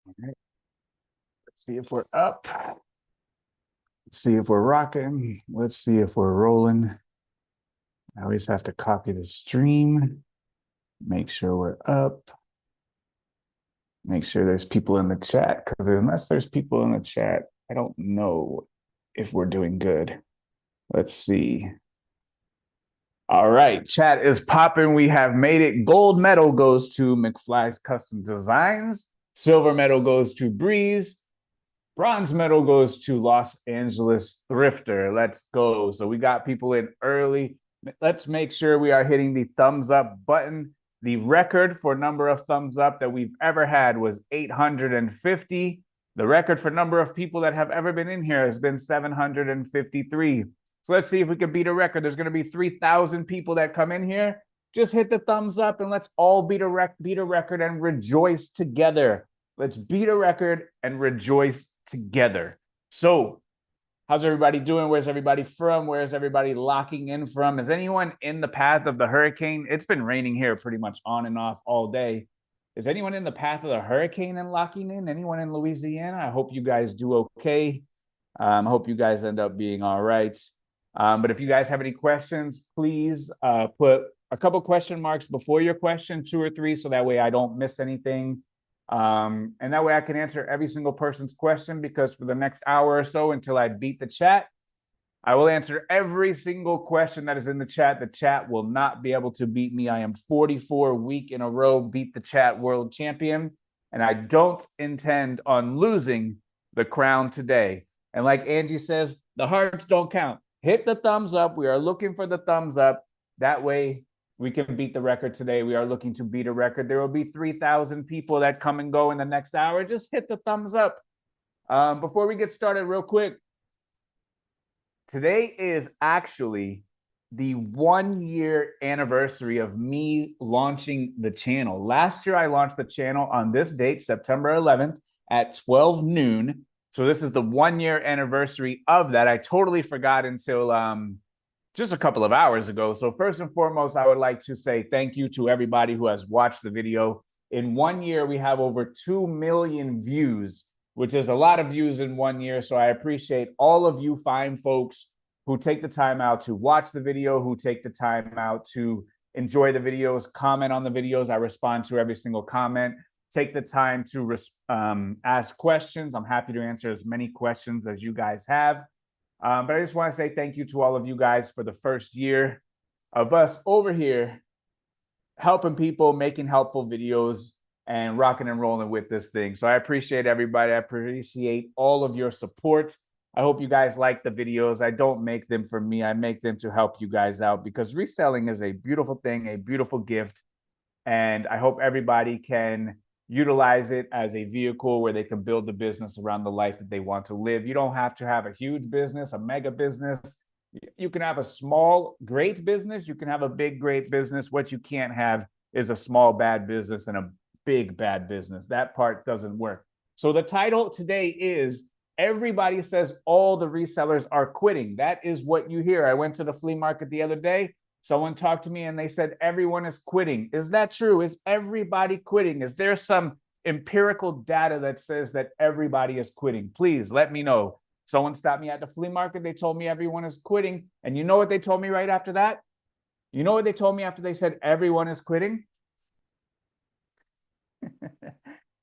All right. Let's see if we're up. Let's see if we're rocking. Let's see if we're rolling. I always have to copy the stream. Make sure we're up. Make sure there's people in the chat, because unless there's people in the chat, I don't know if we're doing good. Let's see. All right, chat is popping. We have made it. Gold medal goes to McFly's Custom Designs. Silver medal goes to Breeze. Bronze medal goes to Los Angeles Thrifter. Let's go. So we got people in early. Let's make sure we are hitting the thumbs up button. The record for number of thumbs up that we've ever had was 850. The record for number of people that have ever been in here has been 753. So let's see if we can beat a record. There's going to be 3,000 people that come in here. Just hit the thumbs up and let's all beat a record and rejoice together. Let's beat a record and rejoice together. So how's everybody doing? Where's everybody from? Where's everybody locking in from? Is anyone in the path of the hurricane? It's been raining here pretty much on and off all day. Is anyone in the path of the hurricane and locking in? Anyone in Louisiana? I hope you guys do okay. I hope you guys end up being all right. But if you guys have any questions, please put a couple question marks before your question, 2 or 3, so that way I don't miss anything. And that way I can answer every single person's question, because for the next hour or so until I beat the chat, I will answer every single question that is in the chat. The chat will not be able to beat me. I am 44 week in a row beat the chat world champion, and I don't intend on losing the crown today. And like Angie says, the hearts don't count. Hit the thumbs up. We are looking for the thumbs up. That way we can beat the record today. We are looking to beat a record. There will be 3,000 people that come and go in the next hour. Just hit the thumbs up. Before we get started, real quick, today is actually the 1-year anniversary of me launching the channel. Last year, I launched the channel on this date, September 11th at 12 noon. So this is the 1-year anniversary of that. I totally forgot until just a couple of hours ago. So first and foremost, I would like to say thank you to everybody who has watched the video. In 1 year, we have over 2 million views, which is a lot of views in 1 year. So I appreciate all of you fine folks who take the time out to watch the video, who take the time out to enjoy the videos, comment on the videos. I respond to every single comment. Take the time to ask questions. I'm happy to answer as many questions as you guys have. But I just want to say thank you to all of you guys for the first year of us over here helping people, making helpful videos, and rocking and rolling with this thing. So I appreciate everybody. I appreciate all of your support. I hope you guys like the videos. I don't make them for me. I make them to help you guys out, because reselling is a beautiful thing, a beautiful gift. And I hope everybody can utilize it as a vehicle where they can build the business around the life that they want to live. You don't have to have a huge business, a mega business. You can have a small, great business. You can have a big, great business. What you can't have is a small, bad business and a big, bad business. That part doesn't work. So the title today is Everybody Says All the Resellers Are Quitting. That is what you hear. I went to the flea market the other day. Someone talked to me and they said, everyone is quitting. Is that true? Is everybody quitting? Is there some empirical data that says that everybody is quitting? Please let me know. Someone stopped me at the flea market. They told me everyone is quitting. And you know what they told me right after that? You know what they told me after they said everyone is quitting?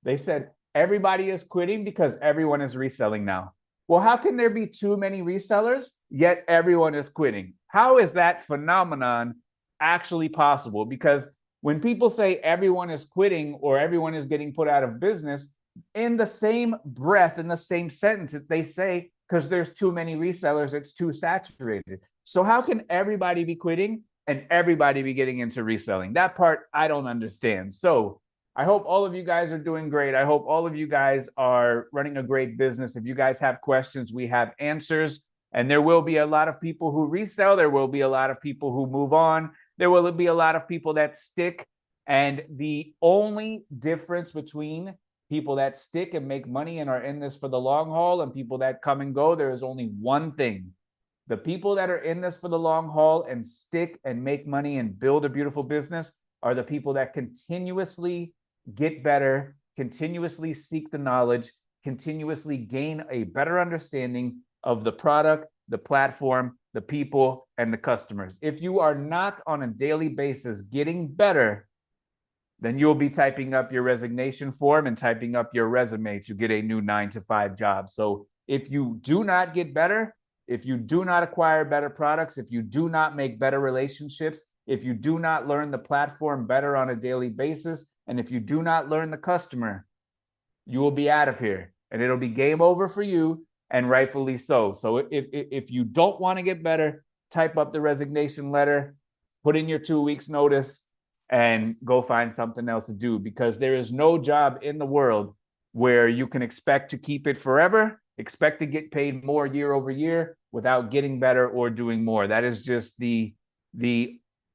They said everybody is quitting because everyone is reselling now. Well, how can there be too many resellers, yet everyone is quitting? How is that phenomenon actually possible? Because when people say everyone is quitting or everyone is getting put out of business, in the same breath, in the same sentence, they say, because there's too many resellers, it's too saturated. So how can everybody be quitting and everybody be getting into reselling? That part I don't understand. So I hope all of you guys are doing great. I hope all of you guys are running a great business. If you guys have questions, we have answers. And there will be a lot of people who resell. There will be a lot of people who move on. There will be a lot of people that stick. And the only difference between people that stick and make money and are in this for the long haul and people that come and go, there is only one thing. The people that are in this for the long haul and stick and make money and build a beautiful business are the people that continuously get better continuously seek the knowledge, continuously gain a better understanding of the product, the platform, the people, and the customers. If you are not on a daily basis getting better, then you'll be typing up your resignation form and typing up your resume to get a new 9-to-5 job. So if you do not get better, if you do not acquire better products, if you do not make better relationships, if you do not learn the platform better on a daily basis, and if you do not learn the customer, you will be out of here and it'll be game over for you, and rightfully so. So if you don't want to get better, type up the resignation letter, put in your 2 weeks notice, and go find something else to do, because there is no job in the world where you can expect to keep it forever, expect to get paid more year over year without getting better or doing more. That is just the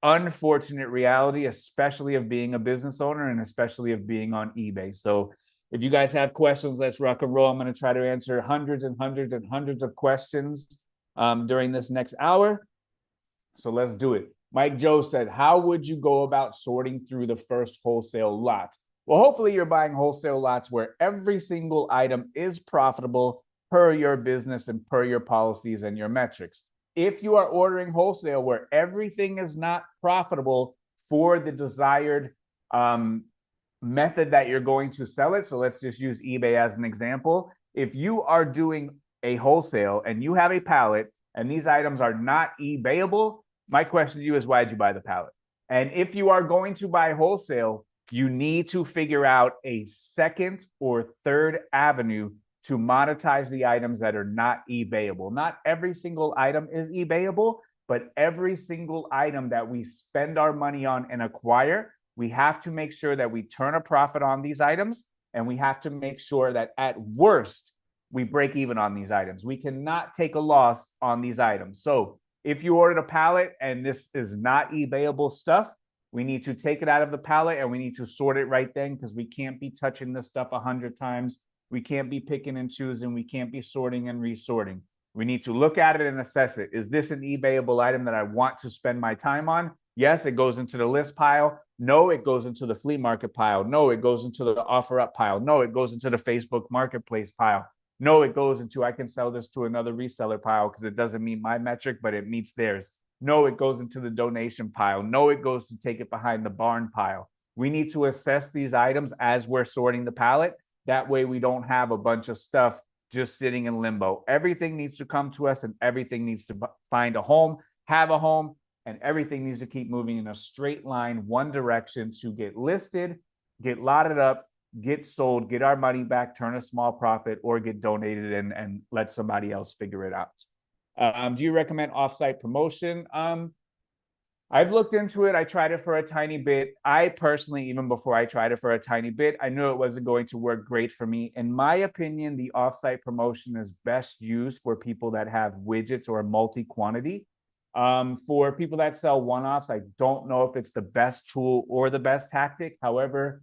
unfortunate reality, especially of being a business owner and especially of being on eBay. So if you guys have questions, let's rock and roll. I'm going to try to answer hundreds and hundreds and hundreds of questions during this next hour. So let's do it. Mike Joe said, how would you go about sorting through the first wholesale lot? Well, hopefully you're buying wholesale lots where every single item is profitable per your business and per your policies and your metrics. If you are ordering wholesale where everything is not profitable for the desired method that you're going to sell it, so let's just use eBay as an example. If you are doing a wholesale and you have a pallet and these items are not eBayable, my question to you is, why did you buy the pallet? And if you are going to buy wholesale, you need to figure out a second or third avenue to monetize the items that are not eBayable. Not every single item is eBayable, but every single item that we spend our money on and acquire, we have to make sure that we turn a profit on these items, and we have to make sure that at worst, we break even on these items. We cannot take a loss on these items. So if you ordered a pallet and this is not eBayable stuff, we need to take it out of the pallet and we need to sort it right then, because we can't be touching this stuff 100 times. We can't be picking and choosing. We can't be sorting and resorting. We need to look at it and assess it. Is this an eBayable item that I want to spend my time on? Yes, it goes into the list pile. No, it goes into the flea market pile. No, it goes into the offer up pile. No, it goes into the Facebook marketplace pile. No, it goes into, I can sell this to another reseller pile because it doesn't meet my metric, but it meets theirs. No, it goes into the donation pile. No, it goes to take it behind the barn pile. We need to assess these items as we're sorting the pallet. That way we don't have a bunch of stuff just sitting in limbo. Everything needs to come to us and everything needs to find a home, have a home, and everything needs to keep moving in a straight line, one direction, to get listed, get lotted up, get sold, get our money back, turn a small profit, or get donated and let somebody else figure it out. Do you recommend offsite promotion? I've looked into it. I tried it for a tiny bit. I personally, even before I tried it for a tiny bit, I knew it wasn't going to work great for me. In my opinion, the offsite promotion is best used for people that have widgets or multi-quantity. For people that sell one-offs, I don't know if it's the best tool or the best tactic. However,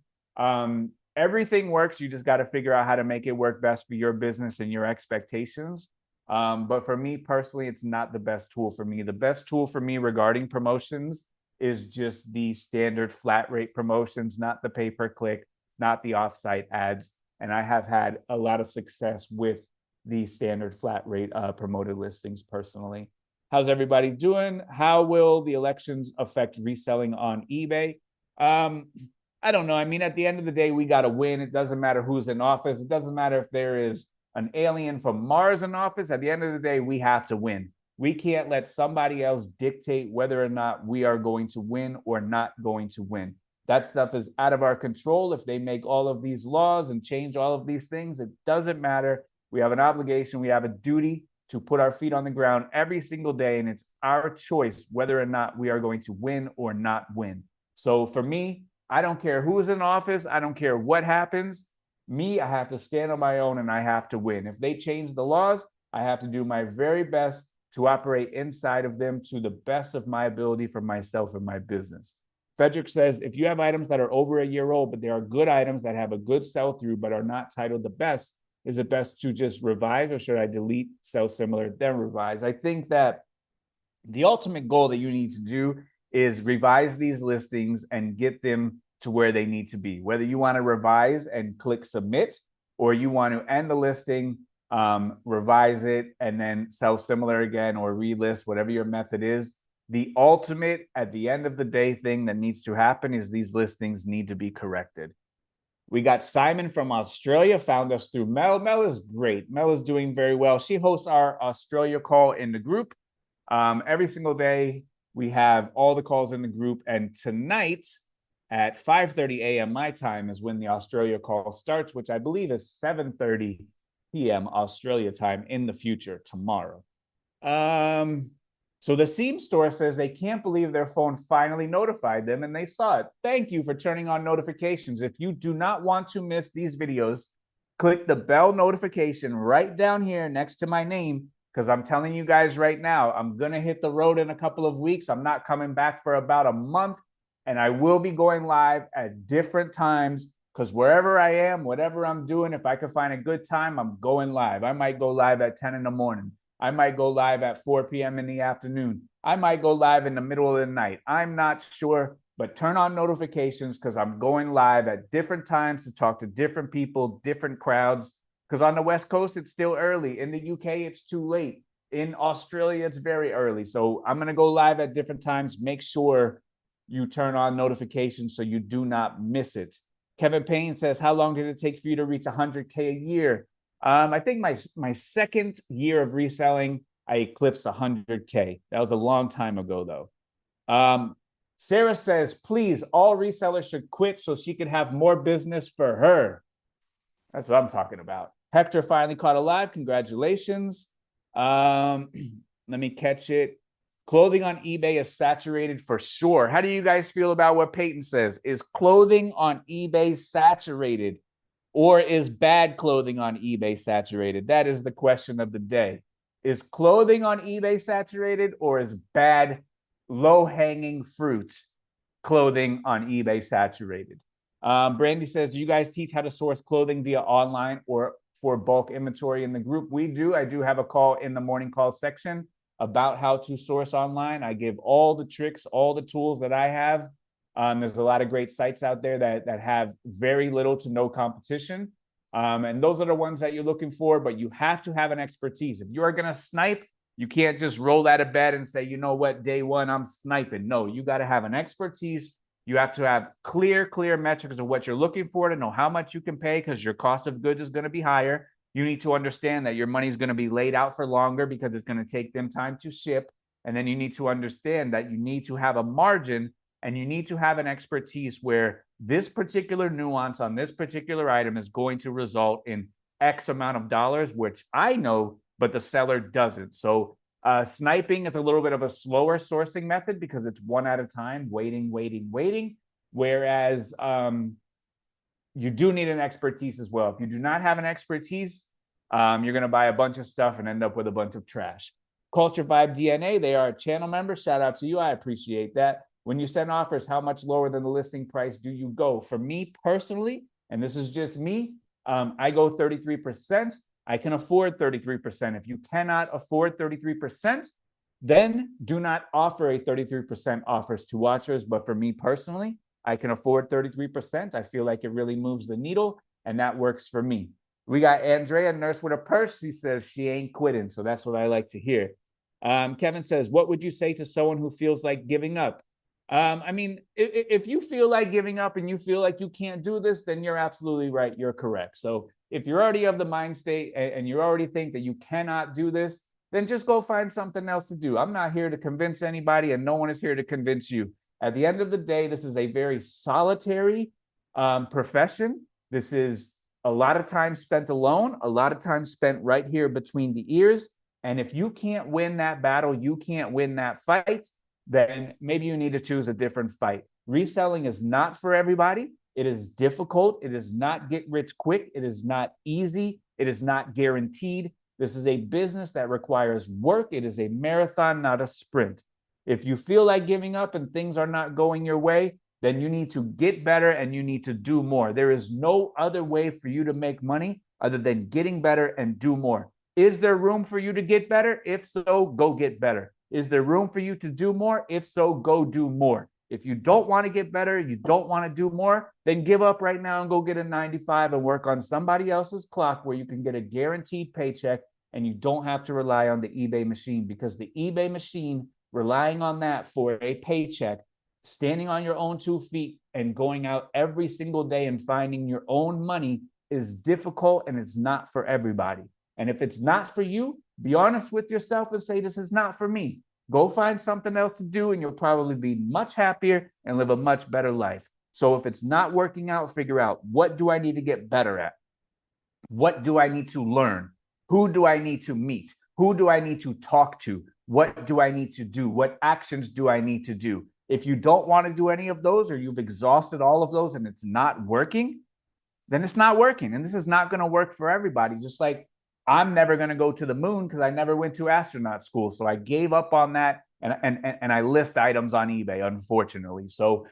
everything works. You just got to figure out how to make it work best for your business and your expectations. But for me personally, it's not the best tool for me. The best tool for me regarding promotions is just the standard flat rate promotions, not the pay-per-click, not the offsite ads. And I have had a lot of success with the standard flat rate promoted listings personally. How's everybody doing? How will the elections affect reselling on eBay? I don't know. I mean, at the end of the day, we got to win. It doesn't matter who's in office. It doesn't matter if there is an alien from Mars in office. At the end of the day, we have to win. We can't let somebody else dictate whether or not we are going to win or not going to win. That stuff is out of our control. If they make all of these laws and change all of these things, it doesn't matter. We have an obligation. We have a duty to put our feet on the ground every single day, and it's our choice whether or not we are going to win or not win. So for me, I don't care who's in office. I don't care what happens. Me, I have to stand on my own and I have to win. If they change the laws, I have to do my very best to operate inside of them to the best of my ability for myself and my business. Frederick says, if you have items that are over a year old, but they are good items that have a good sell-through but are not titled the best, is it best to just revise, or should I delete, sell similar, then revise? I think that the ultimate goal that you need to do is revise these listings and get them to where they need to be. Whether you want to revise and click submit, or you want to end the listing, revise it, and then sell similar again, or relist, whatever your method is. The ultimate, at the end of the day, thing that needs to happen is these listings need to be corrected. We got Simon from Australia, found us through Mel. Mel is great. Mel is doing very well. She hosts our Australia call in the group. Every single day, we have all the calls in the group. And tonight at 5:30 a.m. my time is when the Australia call starts, which I believe is 7:30 p.m. Australia time in the future tomorrow. So the Seam store says they can't believe their phone finally notified them and they saw it. Thank you for turning on notifications. If you do not want to miss these videos, click the bell notification right down here next to my name, because I'm telling you guys right now, I'm going to hit the road in a couple of weeks. I'm not coming back for about a month, and I will be going live at different times, because wherever I am, whatever I'm doing, if I can find a good time, I'm going live. I might go live at 10 in the morning. I might go live at 4 p.m. in the afternoon. I might go live in the middle of the night. I'm not sure, but turn on notifications, because I'm going live at different times to talk to different people, different crowds, because on the West Coast, it's still early. In the UK, it's too late. In Australia, it's very early. So I'm going to go live at different times. Make sure you turn on notifications so you do not miss it. Kevin Payne says, how long did it take for you to reach 100K a year? I think my second year of reselling, I eclipsed 100K. That was a long time ago, though. Sarah says, please, all resellers should quit so she can have more business for her. That's what I'm talking about. Hector finally caught alive. Congratulations. Let me catch it. Clothing on eBay is saturated for sure. How do you guys feel about what Peyton says? Is clothing on eBay saturated? Or is bad clothing on eBay saturated? That is the question of the day. Is clothing on eBay saturated, or is bad, low-hanging fruit clothing on eBay saturated? Brandy says, do you guys teach how to source clothing via online or for bulk inventory in the group? We do. I do have a call in the morning call section about how to source online. I give all the tricks, all the tools that I have. There's a lot of great sites out there that have very little to no competition. And those are the ones that you're looking for, but you have to have an expertise. If you are going to snipe, you can't just roll out of bed and say, you know what, day one, I'm sniping. No, you got to have an expertise. You have to have clear metrics of what you're looking for to know how much you can pay, because your cost of goods is going to be higher. You need to understand that your money is going to be laid out for longer because it's going to take them time to ship. And then you need to understand that you need to have a margin, and you need to have an expertise where this particular nuance on this particular item is going to result in X amount of dollars, which I know, but the seller doesn't. So sniping is a little bit of a slower sourcing method because it's one at a time, waiting. Whereas you do need an expertise as well. If you do not have an expertise, you're going to buy a bunch of stuff and end up with a bunch of trash. Culture Vibe DNA, they are a channel member. Shout out to you. I appreciate that. When you send offers, how much lower than the listing price do you go? For me personally, and this is just me, I go 33%. I can afford 33%. If you cannot afford 33%, then do not offer a 33% offers to watchers. But for me personally, I can afford 33%. I feel like it really moves the needle, and that works for me. We got Andrea, nurse with a purse. She says she ain't quitting, so that's what I like to hear. Kevin says, what would you say to someone who feels like giving up? I mean, if you feel like giving up and you feel like you can't do this, then you're absolutely right. You're correct. So if you're already of the mind state and you already think that you cannot do this, then just go find something else to do. I'm not here to convince anybody, and no one is here to convince you. At the end of the day, this is a very solitary profession. This is a lot of time spent alone, a lot of time spent right here between the ears. And if you can't win that battle, you can't win that fight, then maybe you need to choose a different fight. Reselling is not for everybody. It is difficult. It is not get rich quick. It is not easy. It is not guaranteed. This is a business that requires work. It is a marathon, not a sprint. If you feel like giving up and things are not going your way, then you need to get better and you need to do more. There is no other way for you to make money other than getting better and do more. Is there room for you to get better? If so, go get better. Is there room for you to do more? If so, go do more. If you don't want to get better, you don't want to do more, then give up right now and go get a 95 and work on somebody else's clock where you can get a guaranteed paycheck and you don't have to rely on the eBay machine, because the eBay machine, relying on that for a paycheck, standing on your own 2 feet and going out every single day and finding your own money is difficult, and it's not for everybody. And if it's not for you, be honest with yourself and say, this is not for me. Go find something else to do, and you'll probably be much happier and live a much better life. So if it's not working out, figure out, what do I need to get better at? What do I need to learn? Who do I need to meet? Who do I need to talk to? What do I need to do? What actions do I need to do? If you don't want to do any of those, or you've exhausted all of those and it's not working, then it's not working. And this is not going to work for everybody. Just like I'm never going to go to the moon because I never went to astronaut school. So I gave up on that, and I list items on eBay, unfortunately. So,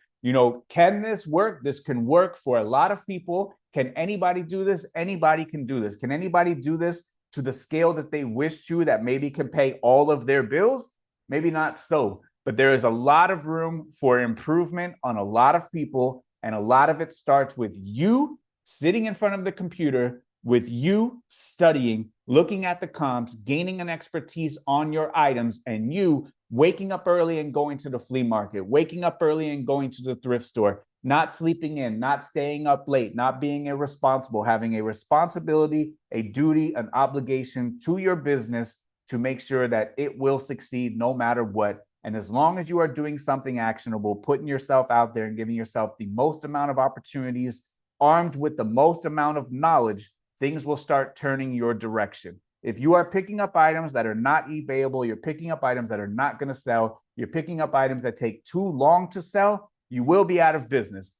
can this work? This can work for a lot of people. Can anybody do this? Anybody can do this. Can anybody do this to the scale that they wish to, that maybe can pay all of their bills? Maybe not so, but there is a lot of room for improvement on a lot of people. And a lot of it starts with you sitting in front of the computer, with you studying, looking at the comps, gaining an expertise on your items, and you waking up early and going to the flea market, waking up early and going to the thrift store, not sleeping in, not staying up late, not being irresponsible, having a responsibility, a duty, an obligation to your business to make sure that it will succeed no matter what. And as long as you are doing something actionable, putting yourself out there and giving yourself the most amount of opportunities, armed with the most amount of knowledge, things will start turning your direction. If you are picking up items that are not eBayable, you're picking up items that are not going to sell, you're picking up items that take too long to sell, you will be out of business.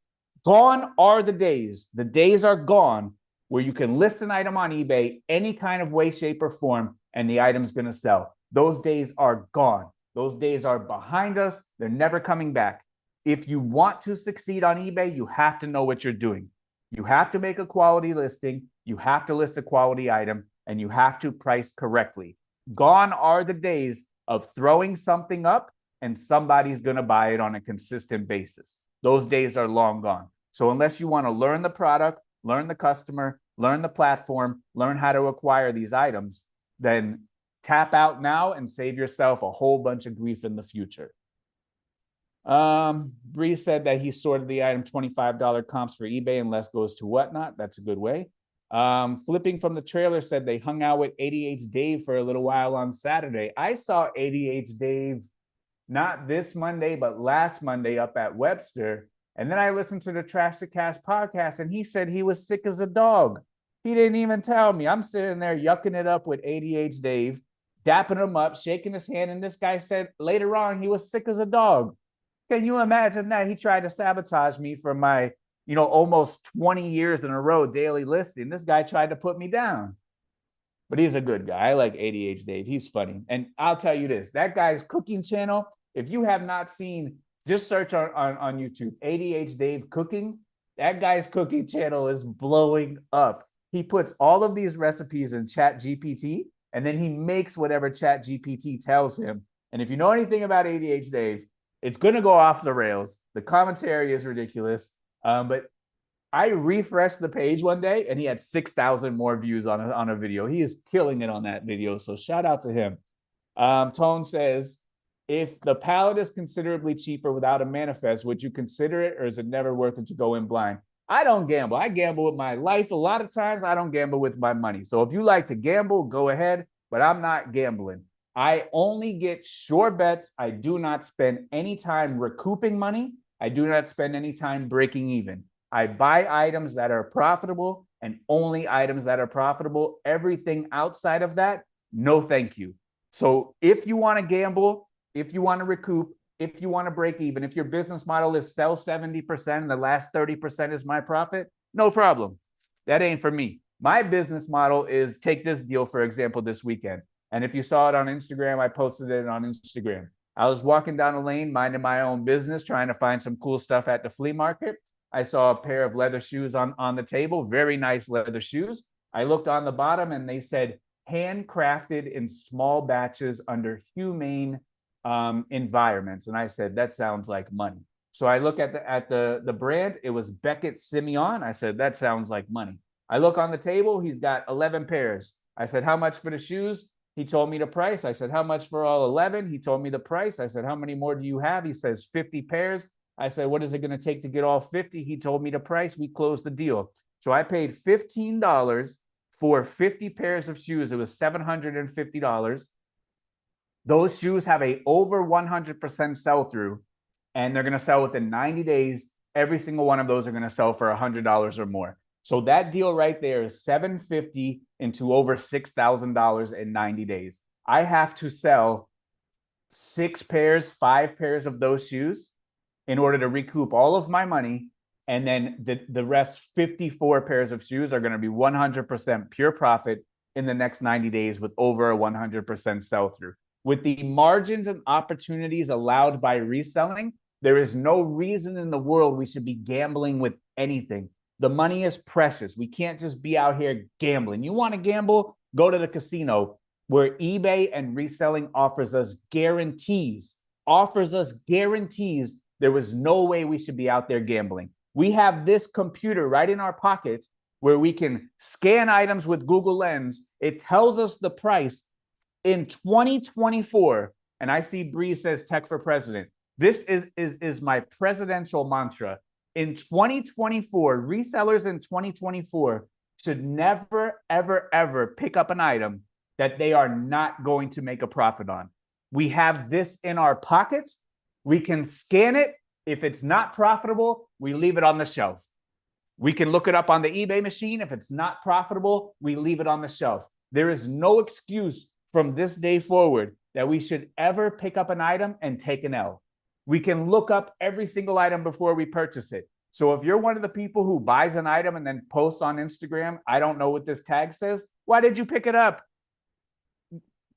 Gone are the days are gone where you can list an item on eBay any kind of way, shape, or form, and the item's going to sell. Those days are gone. Those days are behind us. They're never coming back. If you want to succeed on eBay, you have to know what you're doing. You have to make a quality listing, you have to list a quality item, and you have to price correctly. Gone are the days of throwing something up and somebody's going to buy it on a consistent basis. Those days are long gone. So unless you want to learn the product, learn the customer, learn the platform, learn how to acquire these items, then tap out now and save yourself a whole bunch of grief in the future. Bree said that he sorted the item $25 comps for eBay and less goes to whatnot. That's a good way. Flipping from the trailer said they hung out with ADH Dave for a little while on Saturday. I saw ADH Dave not this Monday, but last Monday up at Webster. And then I listened to the Trash to Cash podcast, and he said he was sick as a dog. He didn't even tell me. I'm sitting there yucking it up with ADH Dave, dapping him up, shaking his hand. And this guy said later on he was sick as a dog. Can you imagine that? He tried to sabotage me for my, almost 20 years in a row daily listing. This guy tried to put me down. But he's a good guy. I like ADH Dave. He's funny. And I'll tell you this, that guy's cooking channel, if you have not seen, just search on YouTube, ADH Dave Cooking. That guy's cooking channel is blowing up. He puts all of these recipes in Chat GPT, and then he makes whatever Chat GPT tells him. And if you know anything about ADH Dave, it's going to go off the rails. The commentary is ridiculous. But I refreshed the page one day and he had 6,000 more views on a video. He is killing it on that video. So shout out to him. Tone says, if the pallet is considerably cheaper without a manifest, would you consider it, or is it never worth it to go in blind? I don't gamble. I gamble with my life. A lot of times I don't gamble with my money. So if you like to gamble, go ahead, but I'm not gambling. I only get sure bets. I do not spend any time recouping money. I do not spend any time breaking even. I buy items that are profitable and only items that are profitable. Everything outside of that, no thank you. So if you want to gamble, if you want to recoup, if you want to break even, if your business model is sell 70% and the last 30% is my profit, no problem. That ain't for me. My business model is, take this deal, for example, this weekend. And if you saw it on Instagram, I posted it on Instagram. I was walking down a lane, minding my own business, trying to find some cool stuff at the flea market. I saw a pair of leather shoes on the table, very nice leather shoes. I looked on the bottom and they said, handcrafted in small batches under humane environments. And I said, that sounds like money. So I look at the brand. It was Beckett Simeon. I said, that sounds like money. I look on the table. He's got 11 pairs. I said, how much for the shoes? He told me the price. I said, how much for all 11? He told me the price. I said, how many more do you have? He says, 50 pairs. I said, what is it going to take to get all 50? He told me the price. We closed the deal. So I paid $15 for 50 pairs of shoes. It was $750. Those shoes have a over 100% sell through, and they're going to sell within 90 days. Every single one of those are going to sell for $100 or more. So that deal right there is $750 into over $6,000 in 90 days. I have to sell 5 pairs of those shoes in order to recoup all of my money. And then the rest 54 pairs of shoes are going to be 100% pure profit in the next 90 days with over a 100% sell through. With the margins and opportunities allowed by reselling, there is no reason in the world we should be gambling with anything. The money is precious. We can't just be out here gambling. You want to gamble? Go to the casino, where eBay and reselling offers us guarantees. There was no way we should be out there gambling. We have this computer right in our pocket where we can scan items with Google Lens. It tells us the price in 2024. And I see Bree says tech for president. This is my presidential mantra. In 2024, resellers in 2024 should never, ever, ever pick up an item that they are not going to make a profit on. We have this in our pockets. We can scan it. If it's not profitable, we leave it on the shelf. We can look it up on the eBay machine. If it's not profitable, we leave it on the shelf. There is no excuse from this day forward that we should ever pick up an item and take an L. We can look up every single item before we purchase it. So if you're one of the people who buys an item and then posts on Instagram, I don't know what this tag says, why did you pick it up?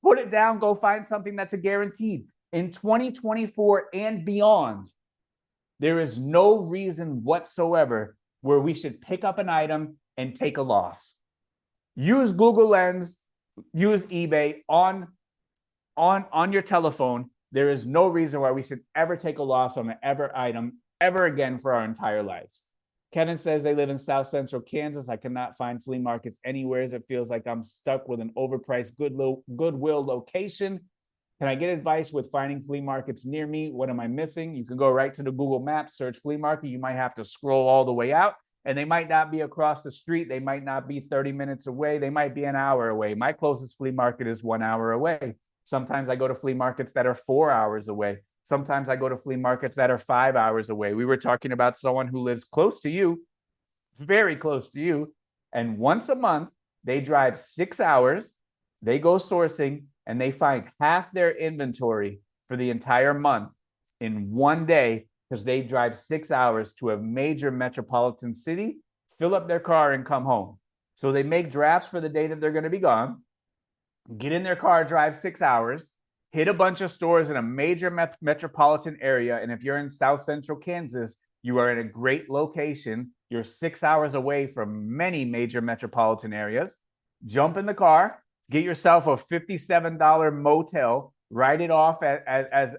Put it down, go find something that's a guaranteed. In 2024 and beyond, there is no reason whatsoever where we should pick up an item and take a loss. Use Google Lens, use eBay on your telephone. There is no reason why we should ever take a loss on an item ever again for our entire lives. Kevin says they live in South Central Kansas. I cannot find flea markets anywhere. It feels like I'm stuck with an overpriced Goodwill location. Can I get advice with finding flea markets near me? What am I missing? You can go right to the Google Maps, search flea market. You might have to scroll all the way out, and they might not be across the street. They might not be 30 minutes away. They might be an hour away. My closest flea market is 1 hour away. Sometimes I go to flea markets that are 4 hours away. Sometimes I go to flea markets that are 5 hours away. We were talking about someone who lives close to you, very close to you, and once a month, they drive 6 hours, they go sourcing, and they find half their inventory for the entire month in one day because they drive 6 hours to a major metropolitan city, fill up their car, and come home. So they make drafts for the day that they're going to be gone, get in their car, drive 6 hours, hit a bunch of stores in a major metropolitan area. And if you're in South Central Kansas, you are in a great location. You're 6 hours away from many major metropolitan areas. Jump in the car, get yourself a $57 motel, write it off as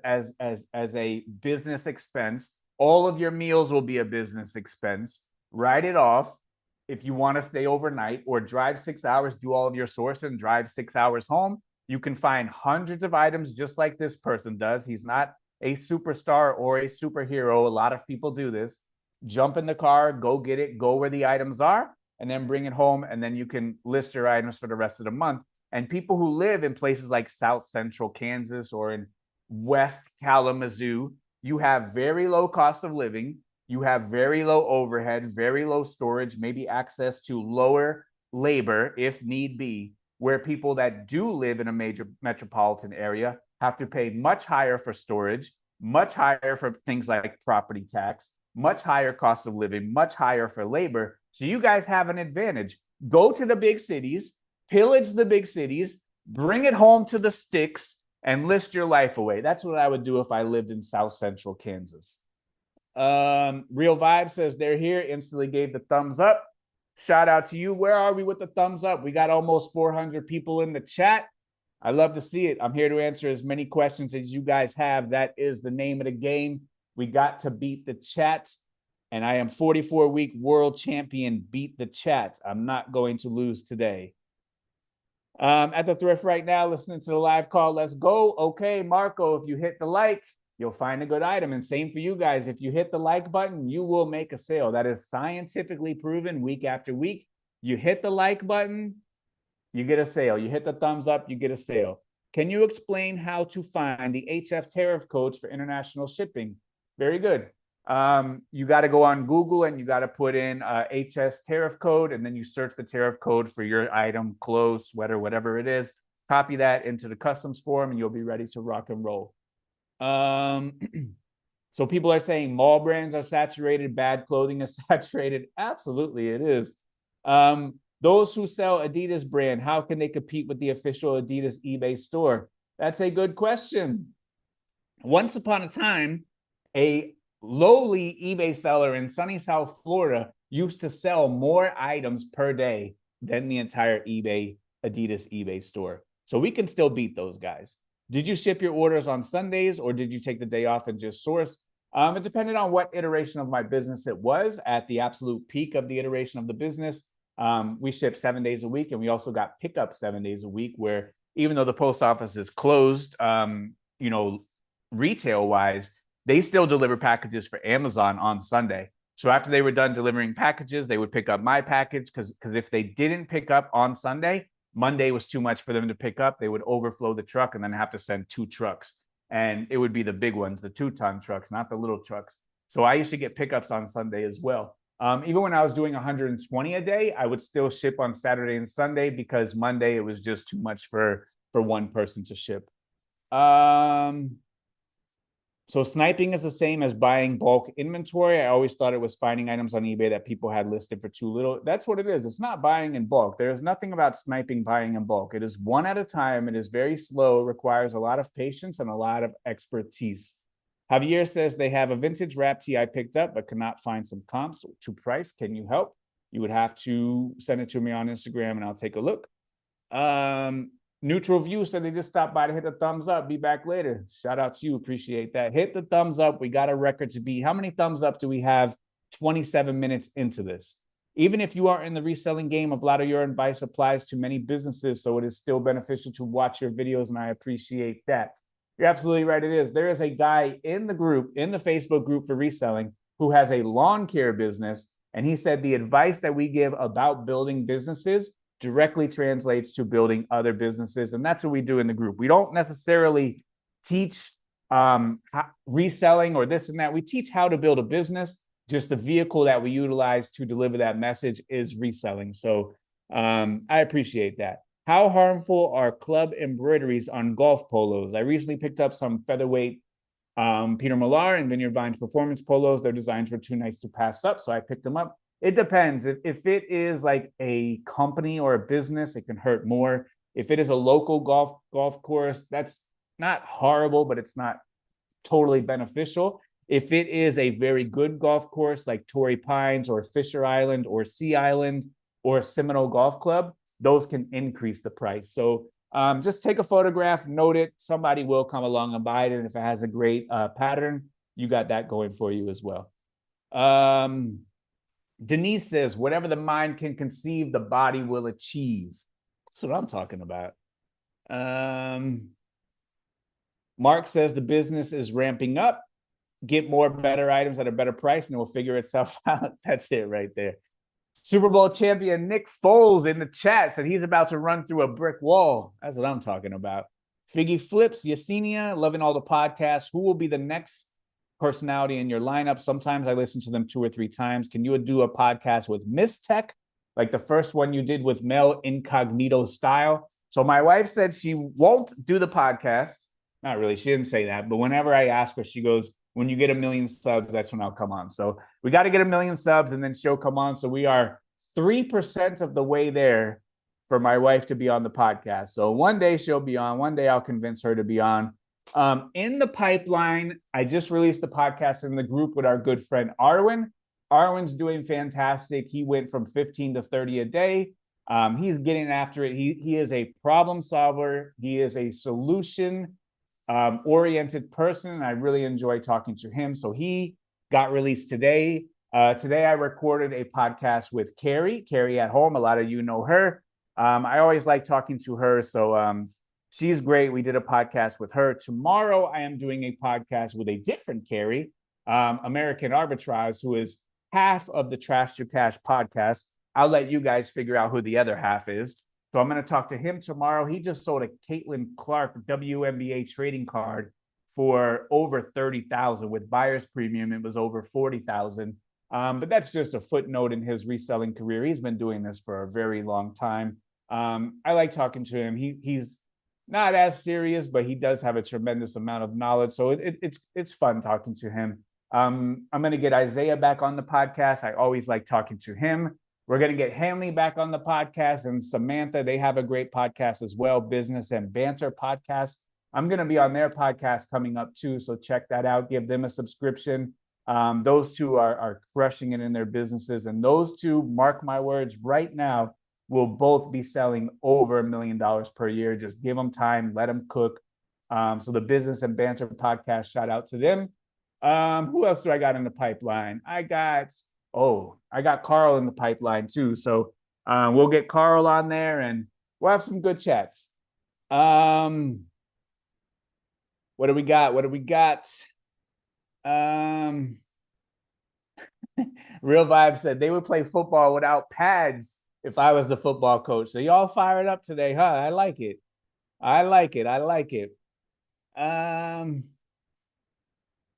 a business expense. All of your meals will be a business expense. Write it off if you want to stay overnight, or drive 6 hours, do all of your sourcing, and drive 6 hours home. You can find hundreds of items just like this person does. He's not a superstar or a superhero. A lot of people do this. Jump in the car, go get it, go where the items are, and then bring it home. And then you can list your items for the rest of the month. And people who live in places like South Central Kansas or in West Kalamazoo, you have very low cost of living. You have very low overhead, very low storage, maybe access to lower labor if need be, where people that do live in a major metropolitan area have to pay much higher for storage, much higher for things like property tax, much higher cost of living, much higher for labor. So you guys have an advantage. Go to the big cities, pillage the big cities, bring it home to the sticks, and list your life away. That's what I would do if I lived in South Central Kansas. Real Vibe says they're here, instantly gave the thumbs up. Shout out to you. Where are we with the thumbs up? We got almost 400 people in the chat. I love to see it. I'm here to answer as many questions as you guys have. That is the name of the game. We got to beat the chat. And I am 44-week world champion. Beat the chat. I'm not going to lose today. At the thrift right now, listening to the live call. Let's go. Okay, Marco, if you hit the like, you'll find a good item. And same for you guys. If you hit the like button, you will make a sale. That is scientifically proven week after week. You hit the like button, you get a sale. You hit the thumbs up, you get a sale. Can you explain how to find the HF tariff codes for international shipping? Very good. You got to go on Google and you got to put in HS tariff code, and then you search the tariff code for your item, clothes, sweater, whatever it is. Copy that into the customs form and you'll be ready to rock and roll. So people are saying mall brands are saturated, bad clothing is saturated. Absolutely, it is. Those who sell Adidas brand, how can they compete with the official Adidas eBay store? That's a good question. Once upon a time, a lowly eBay seller in sunny South Florida used to sell more items per day than the entire Adidas eBay store. So we can still beat those guys. Did you ship your orders on Sundays or did you take the day off and just source? It depended on what iteration of my business it was. At the absolute peak of the iteration of the business, we shipped 7 days a week, and we also got pickup 7 days a week, where even though the post office is closed, retail wise, they still deliver packages for Amazon on Sunday. So after they were done delivering packages, they would pick up my package, because if they didn't pick up on Sunday, Monday was too much for them to pick up. They would overflow the truck and then have to send 2 trucks. And it would be the big ones, the 2-ton trucks, not the little trucks. So I used to get pickups on Sunday as well. Even when I was doing 120 a day, I would still ship on Saturday and Sunday, because Monday it was just too much for one person to ship. So sniping is the same as buying bulk inventory. I always thought it was finding items on eBay that people had listed for too little. That's what it is. It's not buying in bulk. There's nothing about sniping buying in bulk. It is one at a time. It is very slow, requires a lot of patience and a lot of expertise. Javier says they have a vintage wrap tee I picked up, but cannot find some comps to price. Can you help? You would have to send it to me on Instagram and I'll take a look. Neutral View said they just stopped by to hit the thumbs up. Be back later. Shout out to you. Appreciate that. Hit the thumbs up. We got a record to beat. How many thumbs up do we have 27 minutes into this? Even if you are in the reselling game, a lot of your advice applies to many businesses, so it is still beneficial to watch your videos, and I appreciate that. You're absolutely right, it is. There is a guy in the group, in the Facebook group for reselling, who has a lawn care business, and he said the advice that we give about building businesses directly translates to building other businesses. And that's what we do in the group. We don't necessarily teach reselling or this and that. We teach how to build a business. Just the vehicle that we utilize to deliver that message is reselling. So I appreciate that. How harmful are club embroideries on golf polos? I recently picked up some featherweight Peter Millar and Vineyard Vines performance polos. Their designs were too nice to pass up, so I picked them up. It depends. If it is like a company or a business, it can hurt more. If it is a local golf course, that's not horrible, but it's not totally beneficial. If it is a very good golf course like Torrey Pines or Fisher Island or Sea Island or Seminole Golf Club, those can increase the price. So just take a photograph, note it. Somebody will come along and buy it. And if it has a great pattern, you got that going for you as well. Denise says, whatever the mind can conceive, the body will achieve. That's what I'm talking about. Mark says the business is ramping up. Get more better items at a better price and it will figure itself out. That's it right there. Super Bowl champion Nick Foles in the chat said he's about to run through a brick wall. That's what I'm talking about. Figgy Flips, Yesenia, loving all the podcasts. Who will be the next personality in your lineup? Sometimes I listen to them 2 or 3 times. Can you do a podcast with Miss Tech, like the first one you did with Mel Incognito style? So my wife said she won't do the podcast. Not really. She didn't say that. But whenever I ask her, she goes, when you get 1 million subs, that's when I'll come on. So we got to get 1 million subs and then she'll come on. So we are 3% of the way there for my wife to be on the podcast. So one day she'll be on. One day I'll convince her to be on. In the pipeline, I just released the podcast in the group with our good friend Arwin. Arwin's doing fantastic. He went from 15 to 30 a day. He's getting after it. He is a problem solver. He is a solution oriented person, and I really enjoy talking to him. So he got released today. Today I recorded a podcast with Carrie at home. A lot of you know her. I always like talking to her. So she's great. We did a podcast with her. Tomorrow I am doing a podcast with a different Carrie, American Arbitrage, who is half of the Trash to Cash podcast. I'll let you guys figure out who the other half is. So I'm going to talk to him tomorrow. He just sold a Caitlin Clark WNBA trading card for over 30,000 with buyer's premium. It was over 40,000. But that's just a footnote in his reselling career. He's been doing this for a very long time. I like talking to him. He's not as serious, but he does have a tremendous amount of knowledge. So it's fun talking to him. I'm going to get Isaiah back on the podcast. I always like talking to him. We're going to get Hanley back on the podcast, and Samantha. They have a great podcast as well, Business and Banter podcast. I'm going to be on their podcast coming up too, so check that out. Give them a subscription. Those two are crushing it in their businesses, and those two, mark my words, right now will both be selling over $1 million per year. Just give them time, let them cook. So the Business and Banter podcast, shout out to them. Who else do I got in the pipeline? I got Carl in the pipeline too. So we'll get Carl on there and we'll have some good chats. What do we got? Real Vibe said they would play football without pads if I was the football coach. So y'all fired up today, huh? I like it.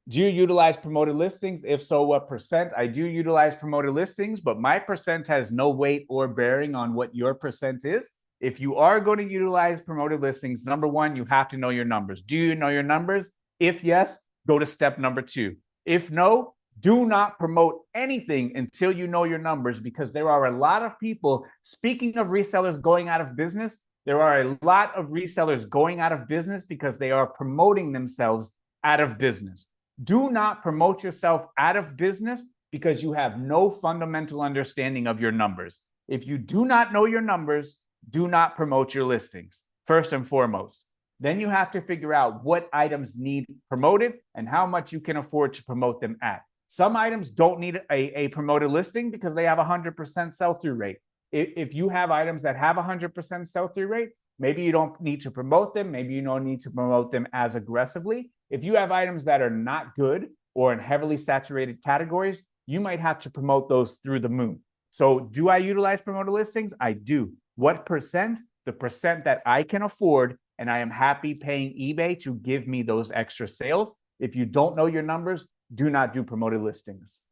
Do you utilize promoted listings? If so, what percent? I do utilize promoted listings, but my percent has no weight or bearing on what your percent is. If you are going to utilize promoted listings, number one, you have to know your numbers. Do you know your numbers? If yes, go to step number 2. If no, do not promote anything until you know your numbers, because there are a lot of people, speaking of resellers going out of business, there are a lot of resellers going out of business because they are promoting themselves out of business. Do not promote yourself out of business because you have no fundamental understanding of your numbers. If you do not know your numbers, do not promote your listings, first and foremost. Then you have to figure out what items need promoted and how much you can afford to promote them at. Some items don't need a promoted listing because they have a 100% sell-through rate. If you have items that have a 100% sell-through rate, maybe you don't need to promote them. Maybe you don't need to promote them as aggressively. If you have items that are not good or in heavily saturated categories, you might have to promote those through the moon. So do I utilize promoted listings? I do. What percent? The percent that I can afford, and I am happy paying eBay to give me those extra sales. If you don't know your numbers, do not do promoted listings.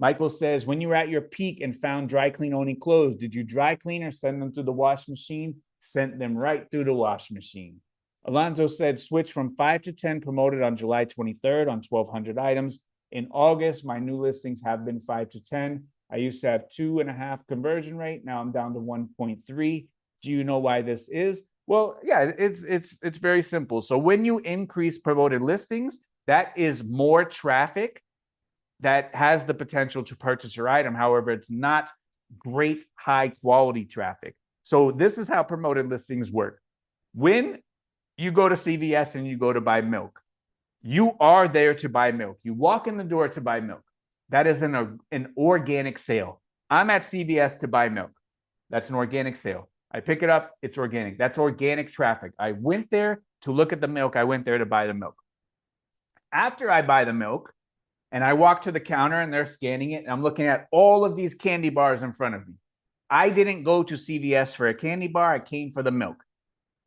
Michael says, when you were at your peak and found dry clean only clothes, did you dry clean or send them through the wash machine? Sent them right through the wash machine. Alonzo said, switch from 5 to 10 promoted on July 23rd on 1,200 items. In August, my new listings have been 5 to 10. I used to have 2.5 conversion rate. Now I'm down to 1.3. Do you know why this is? Well, yeah, it's very simple. So when you increase promoted listings, that is more traffic that has the potential to purchase your item. However, it's not great high quality traffic. So this is how promoted listings work. When you go to CVS and you go to buy milk, you are there to buy milk. You walk in the door to buy milk. That is an organic sale. I'm at CVS to buy milk. That's an organic sale. I pick it up, it's organic. That's organic traffic. I went there to look at the milk. I went there to buy the milk. After I buy the milk and I walk to the counter and they're scanning it, and I'm looking at all of these candy bars in front of me. I didn't go to CVS for a candy bar. I came for the milk.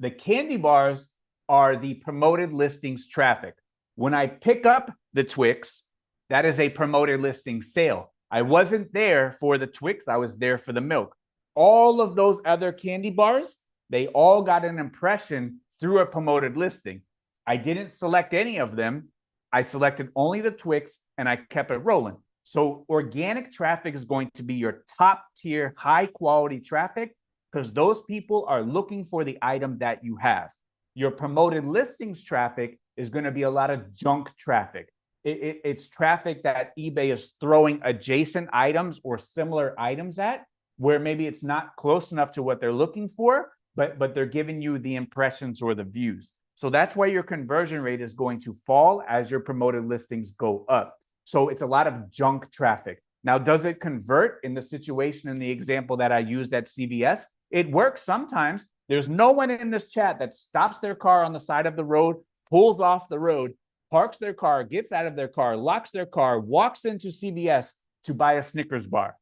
The candy bars are the promoted listings traffic. When I pick up the Twix, that is a promoted listing sale. I wasn't there for the Twix. I was there for the milk. All of those other candy bars, they all got an impression through a promoted listing. I didn't select any of them. I selected only the Twix and I kept it rolling. So organic traffic is going to be your top tier, high quality traffic because those people are looking for the item that you have. Your promoted listings traffic is going to be a lot of junk traffic. It's traffic that eBay is throwing adjacent items or similar items at, where maybe it's not close enough to what they're looking for, but they're giving you the impressions or the views. So that's why your conversion rate is going to fall as your promoted listings go up. So it's a lot of junk traffic. Now, does it convert in the situation in the example that I used at CVS? It works sometimes. There's no one in this chat that stops their car on the side of the road, pulls off the road, parks their car, gets out of their car, locks their car, walks into CVS to buy a Snickers bar.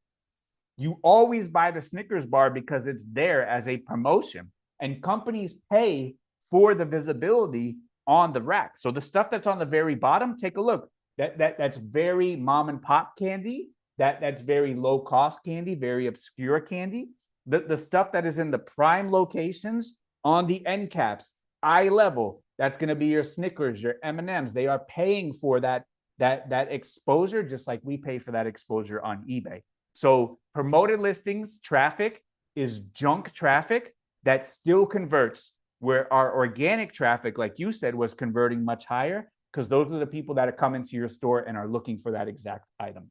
You always buy the Snickers bar because it's there as a promotion, and companies pay for the visibility on the rack. So the stuff that's on the very bottom, take a look. That's very mom and pop candy. That's very low cost candy, very obscure candy. The stuff that is in the prime locations on the end caps, eye level, that's going to be your Snickers, your M&Ms. They are paying for that exposure, just like we pay for that exposure on eBay. So promoted listings traffic is junk traffic that still converts, where our organic traffic, like you said, was converting much higher, because those are the people that are coming to your store and are looking for that exact item.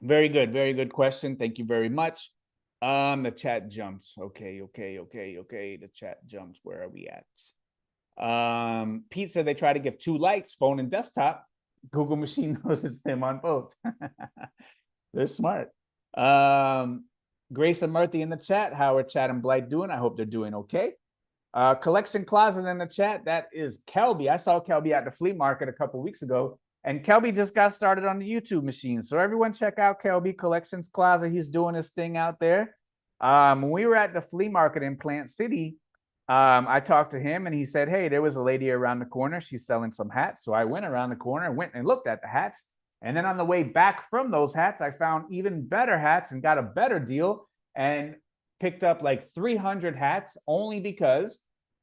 Very good question. Thank you very much. The chat jumps. Okay. The chat jumps. Where are we at? Pete said they try to give 2 lights, phone and desktop. Google machine knows it's them on both. They're smart. Grace and Murthy in the chat. How are Chad and Blight doing? I hope they're doing okay. Collection Closet in the chat. That is Kelby. I saw Kelby at the flea market a couple weeks ago, and Kelby just got started on the YouTube machine. So everyone check out Kelby Collections Closet. He's doing his thing out there. When we were at the flea market in Plant City, I talked to him and he said, hey, there was a lady around the corner. She's selling some hats. So I went around the corner, went and looked at the hats. And then on the way back from those hats, I found even better hats and got a better deal and picked up like 300 hats only because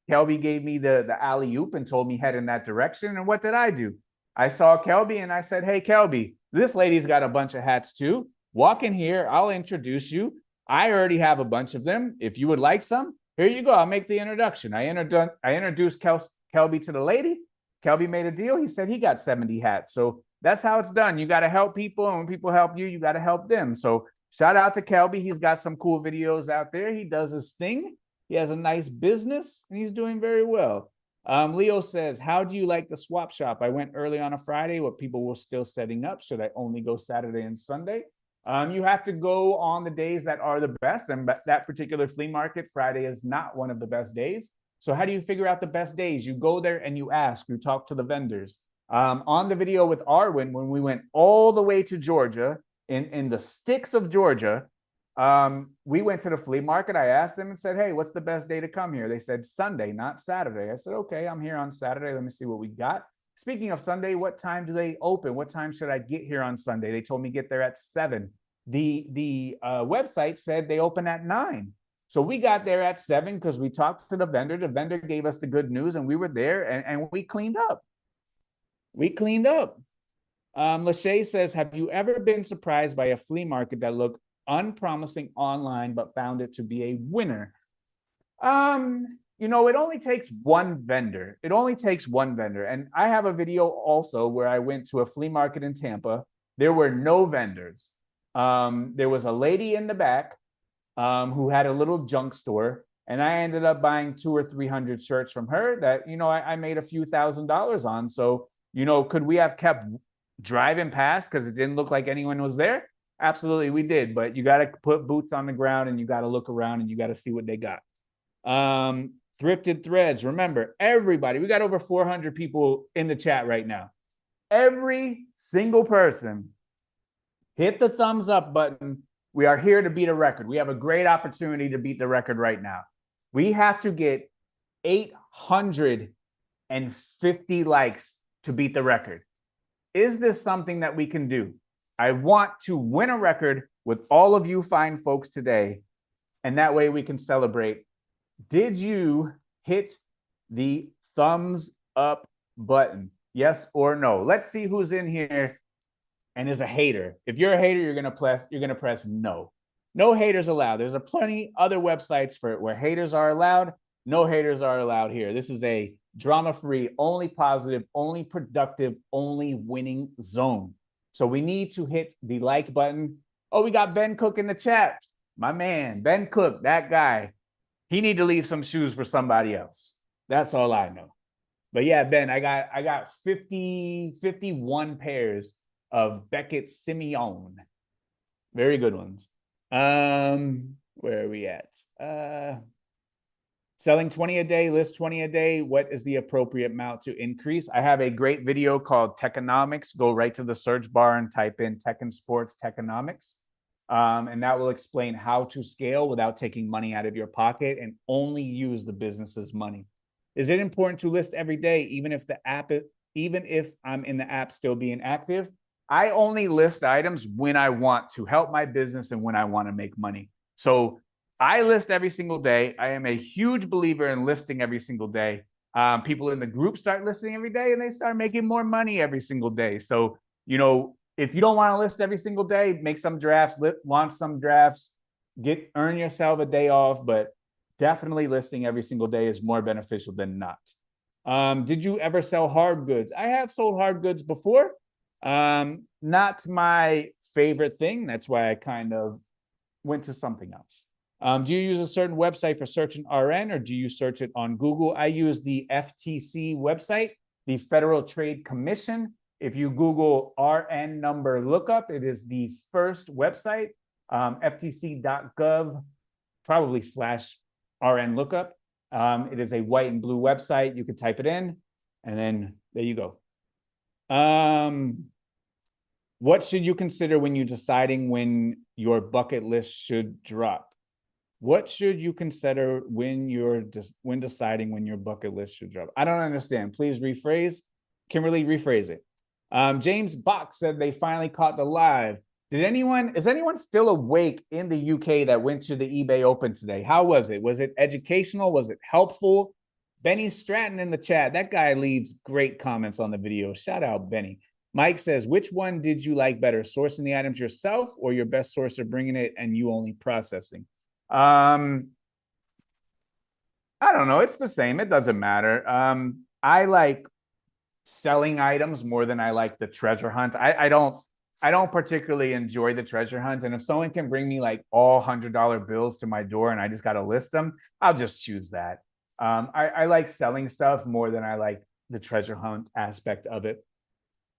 Kelby gave me the alley-oop and told me head in that direction. And what did I do? I saw Kelby and I said, hey, Kelby, this lady's got a bunch of hats too. Walk in here. I'll introduce you. I already have a bunch of them. If you would like some, here you go. I'll make the introduction. I introduced Kelby to the lady. Kelby made a deal. He said he got 70 hats. So that's how it's done. You got to help people. And when people help you, you got to help them. So shout out to Kelby. He's got some cool videos out there. He does his thing. He has a nice business and he's doing very well. Leo says, how do you like the swap shop? I went early on a Friday where people were still setting up. Should I only go Saturday and Sunday? You have to go on the days that are the best. And that particular flea market, Friday is not one of the best days. So how do you figure out the best days? You go there and you ask, you talk to the vendors. On the video with Arwin, when we went all the way to Georgia, in the sticks of Georgia, we went to the flea market. I asked them and said, hey, what's the best day to come here? They said Sunday, not Saturday. I said, okay, I'm here on Saturday. Let me see what we got. Speaking of Sunday, what time do they open? What time should I get here on Sunday? They told me get there at 7. The website said they open at 9. So we got there at 7 because we talked to the vendor. The vendor gave us the good news and we were there and we cleaned up. Lachey says, have you ever been surprised by a flea market that looked unpromising online but found it to be a winner? It only takes one vendor. And I have a video also where I went to a flea market in Tampa. There were no vendors. There was a lady in the back who had a little junk store, and I ended up buying 200 or 300 shirts from her that, I made a few $1,000s on. So, could we have kept driving past because it didn't look like anyone was there? Absolutely, we did. But you got to put boots on the ground and you got to look around and you got to see what they got. Thrifted threads. Remember, everybody, we got over 400 people in the chat right now. Every single person, hit the thumbs up button. We are here to beat a record. We have a great opportunity to beat the record right now. We have to get 850 likes to beat the record. Is this something that we can do? I want to win a record with all of you fine folks today, and that way we can celebrate. Did you hit the thumbs up button? Yes or no? Let's see who's in here and is a hater. If you're a hater, you're gonna press no. No haters allowed. There's a plenty other websites for it where haters are allowed. No haters are allowed here. This is a drama-free, only positive, only productive, only winning zone. So we need to hit the like button. Oh, we got Ben Cook in the chat. My man, Ben Cook, that guy. He need to leave some shoes for somebody else. That's all I know. But yeah, Ben, I got 51 pairs of Beckett Simeon. Very good ones. Where are we at? Selling 20 a day, list 20 a day. What is the appropriate amount to increase? I have a great video called Techonomics. Go right to the search bar and type in Tech and Sports Techonomics. And that will explain how to scale without taking money out of your pocket and only use the business's money. Is it important to list every day, even if I'm in the app still being active? I only list items when I want to help my business and when I want to make money. So I list every single day. I am a huge believer in listing every single day. People in the group start listing every day and they start making more money every single day. So, if you don't want to list every single day, make some drafts, launch some drafts, earn yourself a day off, but definitely listing every single day is more beneficial than not. Did you ever sell hard goods? I have sold hard goods before. Not my favorite thing. That's why I kind of went to something else. Do you use a certain website for searching RN or do you search it on Google? I use the FTC website, the Federal Trade Commission. If you Google RN number lookup, it is the first website, ftc.gov, probably /RN lookup. It is a white and blue website. You can type it in and then there you go. What should you consider when you're deciding when your bucket list should drop? What should you consider when deciding when your bucket list should drop? I don't understand. Please rephrase. Kimberly, rephrase it. James Bach said they finally caught the live. Is anyone still awake in the UK that went to the eBay Open today? How was it? Was it educational? Was it helpful? Benny Stratton in the chat. That guy leaves great comments on the video. Shout out, Benny. Mike says, which one did you like better? Sourcing the items yourself or your best sourcer bringing it and you only processing? I don't know. It's the same. It doesn't matter. I like selling items more than I like the treasure hunt. I don't particularly enjoy the treasure hunt. And if someone can bring me like all $100 bills to my door and I just got to list them, I'll just choose that. I like selling stuff more than I like the treasure hunt aspect of it.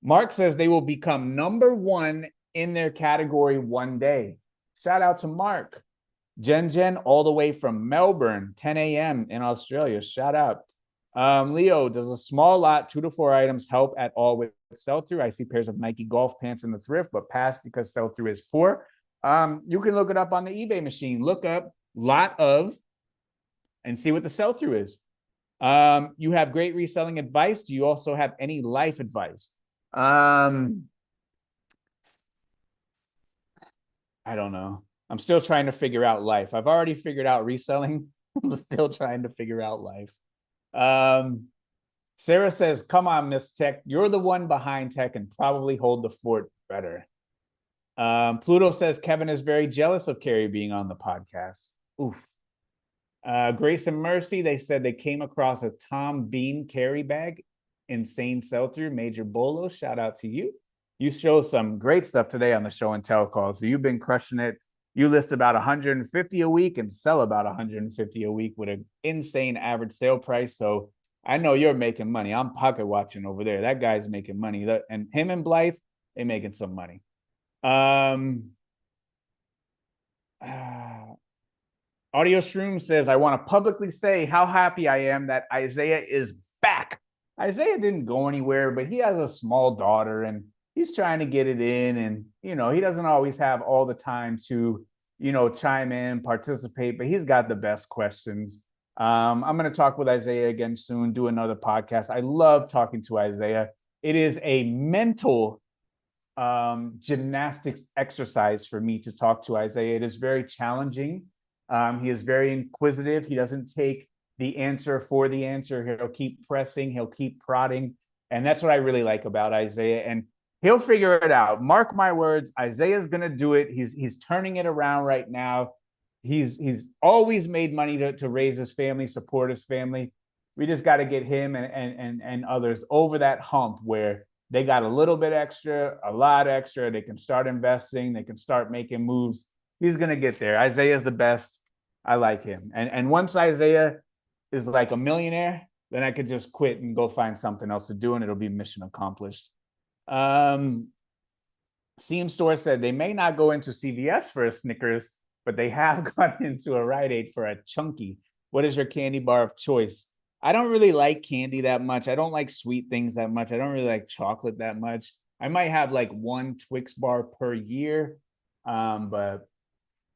Mark says they will become #1 in their category one day. Shout out to Mark. Jen, all the way from Melbourne, 10 a.m. in Australia. Shout out. Leo, does a small lot, 2 to 4 items, help at all with sell-through? I see pairs of Nike golf pants in the thrift, but pass because sell-through is poor. You can look it up on the eBay machine. Look up lot of and see what the sell-through is. You have great reselling advice. Do you also have any life advice? I don't know. I'm still trying to figure out life. I've already figured out reselling. I'm still trying to figure out life. Sarah says, come on, Miss Tech. You're the one behind tech and probably hold the fort better. Pluto says, Kevin is very jealous of Carrie being on the podcast. Oof. Grace and Mercy, they said they came across a Tom Bean carry bag. Insane sell-through, major BOLOs. Shout out to you. You show some great stuff today on the show and tell call. So you've been crushing it. You list about 150 a week and sell about 150 a week with an insane average sale price. So I know you're making money. I'm pocket watching over there. That guy's making money. And him and Blythe, they're making some money. Audio Shroom says, I want to publicly say how happy I am that Isaiah is back. Isaiah didn't go anywhere, but he has a small daughter and he's trying to get it in. And, he doesn't always have all the time to, chime in, participate, but he's got the best questions. I'm going to talk with Isaiah again soon, do another podcast. I love talking to Isaiah. It is a mental gymnastics exercise for me to talk to Isaiah. It is very challenging. He is very inquisitive. He doesn't take the answer for the answer. He'll keep pressing. He'll keep prodding. And that's what I really like about Isaiah. And he'll figure it out. Mark my words, Isaiah's going to do it. He's turning it around right now. He's always made money to raise his family, support his family. We just got to get him and others over that hump where they got a little bit extra, a lot extra. They can start investing. They can start making moves. He's going to get there. Isaiah's the best. I like him. And once Isaiah is like a millionaire, then I could just quit and go find something else to do, and it'll be mission accomplished. Seam Store said they may not go into CVS for a Snickers, but they have gone into a Rite Aid for a Chunky. What is your candy bar of choice? I don't really like candy that much. I don't like sweet things that much. I don't really like chocolate that much. I might have like one Twix bar per year, but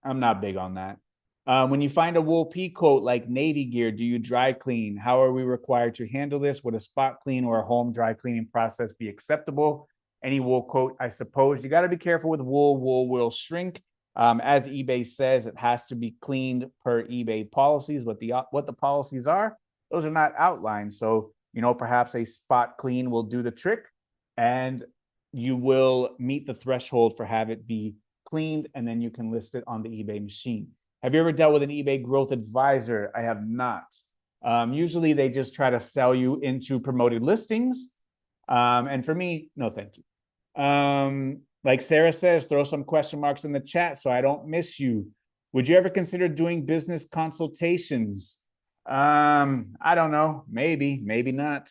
I'm not big on that. When you find a wool pea coat like Navy gear, do you dry clean? How are we required to handle this? Would a spot clean or a home dry cleaning process be acceptable? Any wool coat, I suppose. You got to be careful with wool. Wool will shrink. As eBay says, it has to be cleaned per eBay policies. What the policies are, those are not outlined. So, perhaps a spot clean will do the trick, and you will meet the threshold for have it be cleaned, and then you can list it on the eBay machine. Have you ever dealt with an eBay growth advisor? I have not. Usually they just try to sell you into promoted listings. And for me, no, thank you. Like Sarah says, throw some question marks in the chat so I don't miss you. Would you ever consider doing business consultations? I don't know. Maybe, maybe not.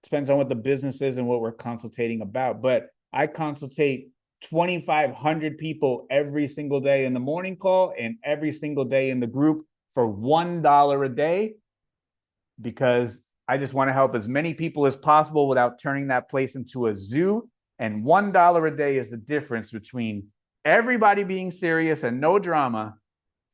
Depends on what the business is and what we're consultating about. But I consultate 2,500 people every single day in the morning call and every single day in the group for $1 a day, because I just want to help as many people as possible without turning that place into a zoo. And $1 a day is the difference between everybody being serious and no drama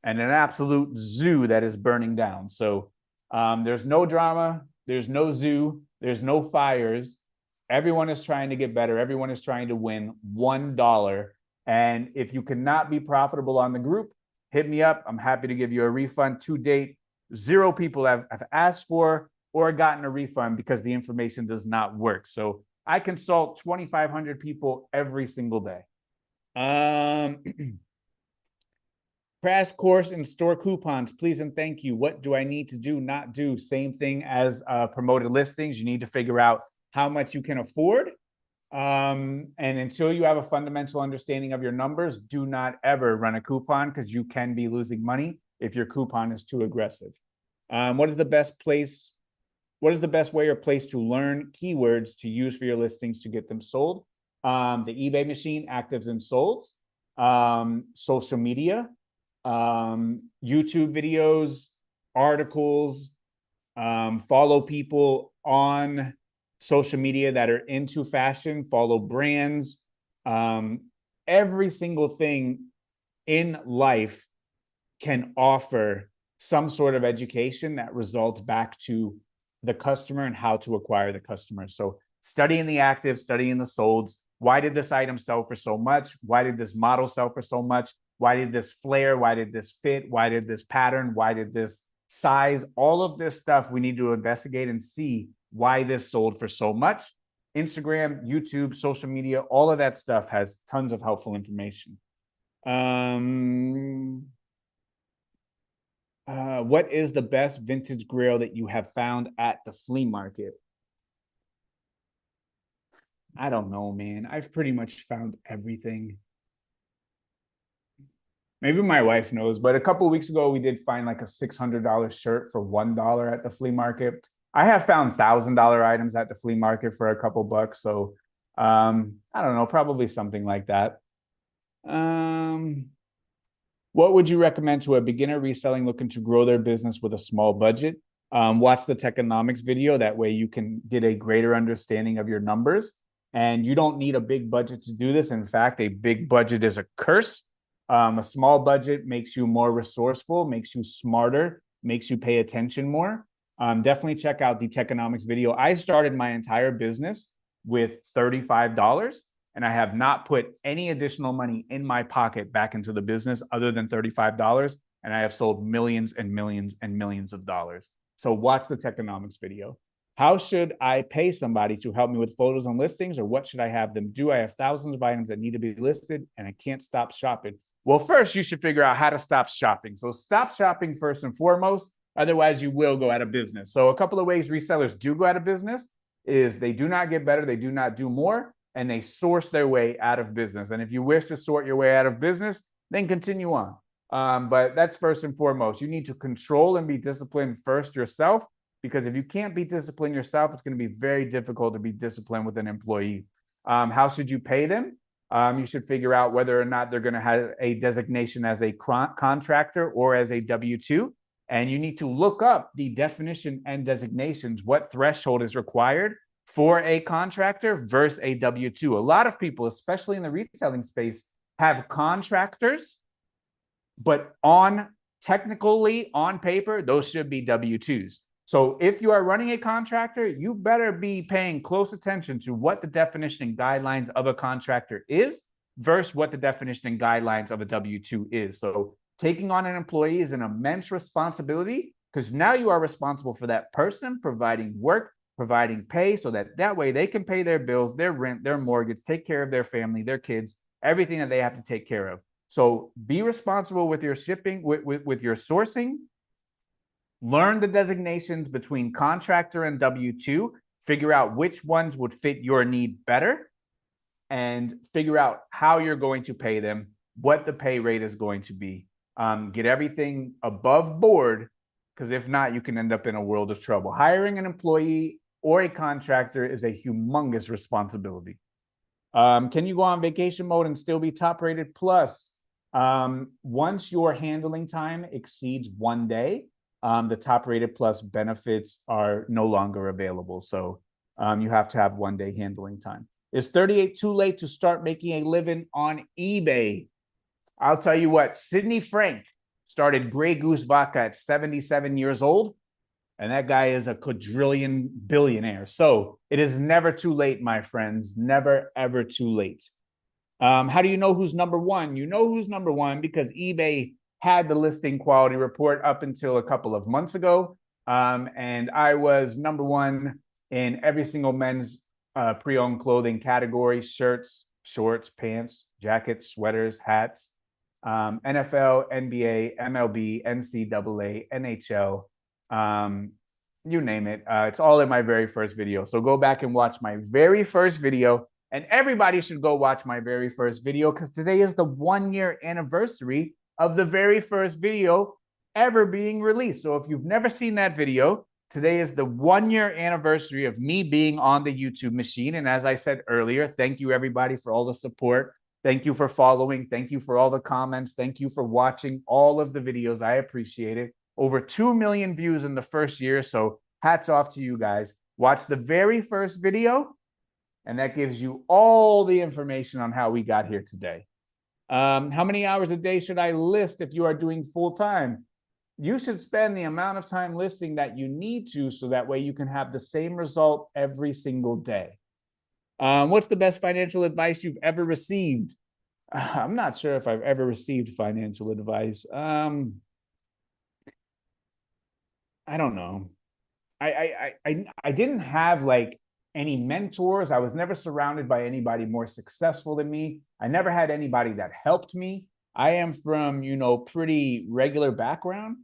and an absolute zoo that is burning down. So there's no drama, there's no zoo, there's no fires. Everyone is trying to get better. Everyone is trying to win $1. And if you cannot be profitable on the group, hit me up. I'm happy to give you a refund. To date, 0 people have asked for or gotten a refund because the information does not work. So I consult 2,500 people every single day. Crash course and store coupons, please and thank you. What do I need to do, not do? Same thing as promoted listings. You need to figure out how much you can afford. And until you have a fundamental understanding of your numbers, do not ever run a coupon, because you can be losing money if your coupon is too aggressive. What is the best way or place to learn keywords to use for your listings to get them sold? The eBay machine, actives and solds, social media, YouTube videos, articles, follow people on social media that are into fashion, follow brands. Every single thing in life can offer some sort of education that results back to the customer and how to acquire the customer. So studying the active, studying the solds. Why did this item sell for so much? Why did this model sell for so much? Why did this flare? Why did this fit? Why did this pattern? Why did this size? All of this stuff we need to investigate and see why this sold for so much. Instagram, YouTube, social media, all of that stuff has tons of helpful information. What is the best vintage grail that you have found at the flea market? I don't know, man. I've pretty much found everything. Maybe my wife knows, but a couple of weeks ago, we did find like a $600 shirt for $1 at the flea market. I have found $1,000 items at the flea market for a couple bucks. So I don't know, probably something like that. What would you recommend to a beginner reselling looking to grow their business with a small budget? Watch the Techonomics video. That way you can get a greater understanding of your numbers. And you don't need a big budget to do this. In fact, a big budget is a curse. A small budget makes you more resourceful, makes you smarter, makes you pay attention more. Definitely check out the Techonomics video. I started my entire business with $35, and I have not put any additional money in my pocket back into the business other than $35, and I have sold millions and millions and millions of dollars. So watch the Techonomics video. How should I pay somebody to help me with photos and listings, or what should I have them do? I have thousands of items that need to be listed, and I can't stop shopping. Well, first, you should figure out how to stop shopping. So stop shopping first and foremost. Otherwise, you will go out of business. So a couple of ways resellers do go out of business is they do not get better, they do not do more, and they source their way out of business. And if you wish to sort your way out of business, then continue on. But that's first and foremost. You need to control and be disciplined first yourself, because if you can't be disciplined yourself, it's going to be very difficult to be disciplined with an employee. How should you pay them? You should figure out whether or not they're going to have a designation as a contractor or as a W-2. And you need to look up the definition and designations, what threshold is required for a contractor versus a W-2. A lot of people, especially in the reselling space, have contractors, but technically on paper, those should be W-2s. So if you are running a contractor, you better be paying close attention to what the definition and guidelines of a contractor is versus what the definition and guidelines of a W-2 is. So taking on an employee is an immense responsibility, because now you are responsible for that person providing work, providing pay, so that way they can pay their bills, their rent, their mortgage, take care of their family, their kids, everything that they have to take care of. So be responsible with your shipping, with your sourcing. Learn the designations between contractor and W-2, figure out which ones would fit your need better, and figure out how you're going to pay them, what the pay rate is going to be. Get everything above board, because if not, you can end up in a world of trouble. Hiring an employee or a contractor is a humongous responsibility. Can you go on vacation mode and still be top rated plus? Once your handling time exceeds 1 day, the top rated plus benefits are no longer available. So you have to have 1 day handling time. Is 38 too late to start making a living on eBay? I'll tell you what, Sidney Frank started Grey Goose Vodka at 77 years old, and that guy is a quadrillion billionaire. So it is never too late, my friends. Never, ever too late. How do you know who's number one? You know who's number one because eBay had the listing quality report up until a couple of months ago. And I was number one in every single men's pre-owned clothing category: shirts, shorts, pants, jackets, sweaters, hats, NFL, NBA, MLB, NCAA, NHL, you name it. It's all in my very first video. So go back and watch my very first video. And everybody should go watch my very first video, because today is the 1 year anniversary of the very first video ever being released. So if you've never seen that video, today is the 1 year anniversary of me being on the YouTube machine. And as I said earlier, thank you everybody for all the support. Thank you for following. Thank you for all the comments. Thank you for watching all of the videos. I appreciate it. Over 2 million views in the first year. So hats off to you guys. Watch the very first video, and that gives you all the information on how we got here today. How many hours a day should I list if you are doing full time? You should spend the amount of time listing that you need to, so that way you can have the same result every single day. What's the best financial advice you've ever received? I'm not sure if I've ever received financial advice. I don't know. I didn't have like any mentors. I was never surrounded by anybody more successful than me. I never had anybody that helped me. I am from, pretty regular background.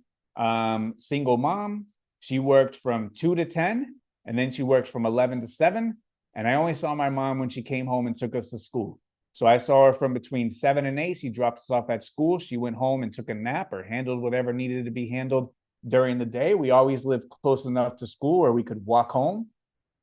Single mom. She worked from 2 to 10, and then she worked from 11 to 7. And I only saw my mom when she came home and took us to school. So I saw her from between 7 and 8. She dropped us off at school. She went home and took a nap or handled whatever needed to be handled during the day. We always lived close enough to school where we could walk home.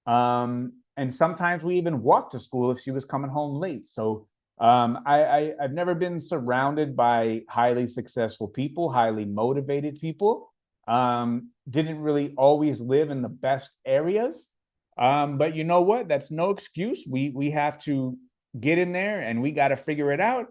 And sometimes we even walked to school if she was coming home late. So I've never been surrounded by highly successful people, highly motivated people. Didn't really always live in the best areas. But you know what? That's no excuse. We have to get in there and we got to figure it out.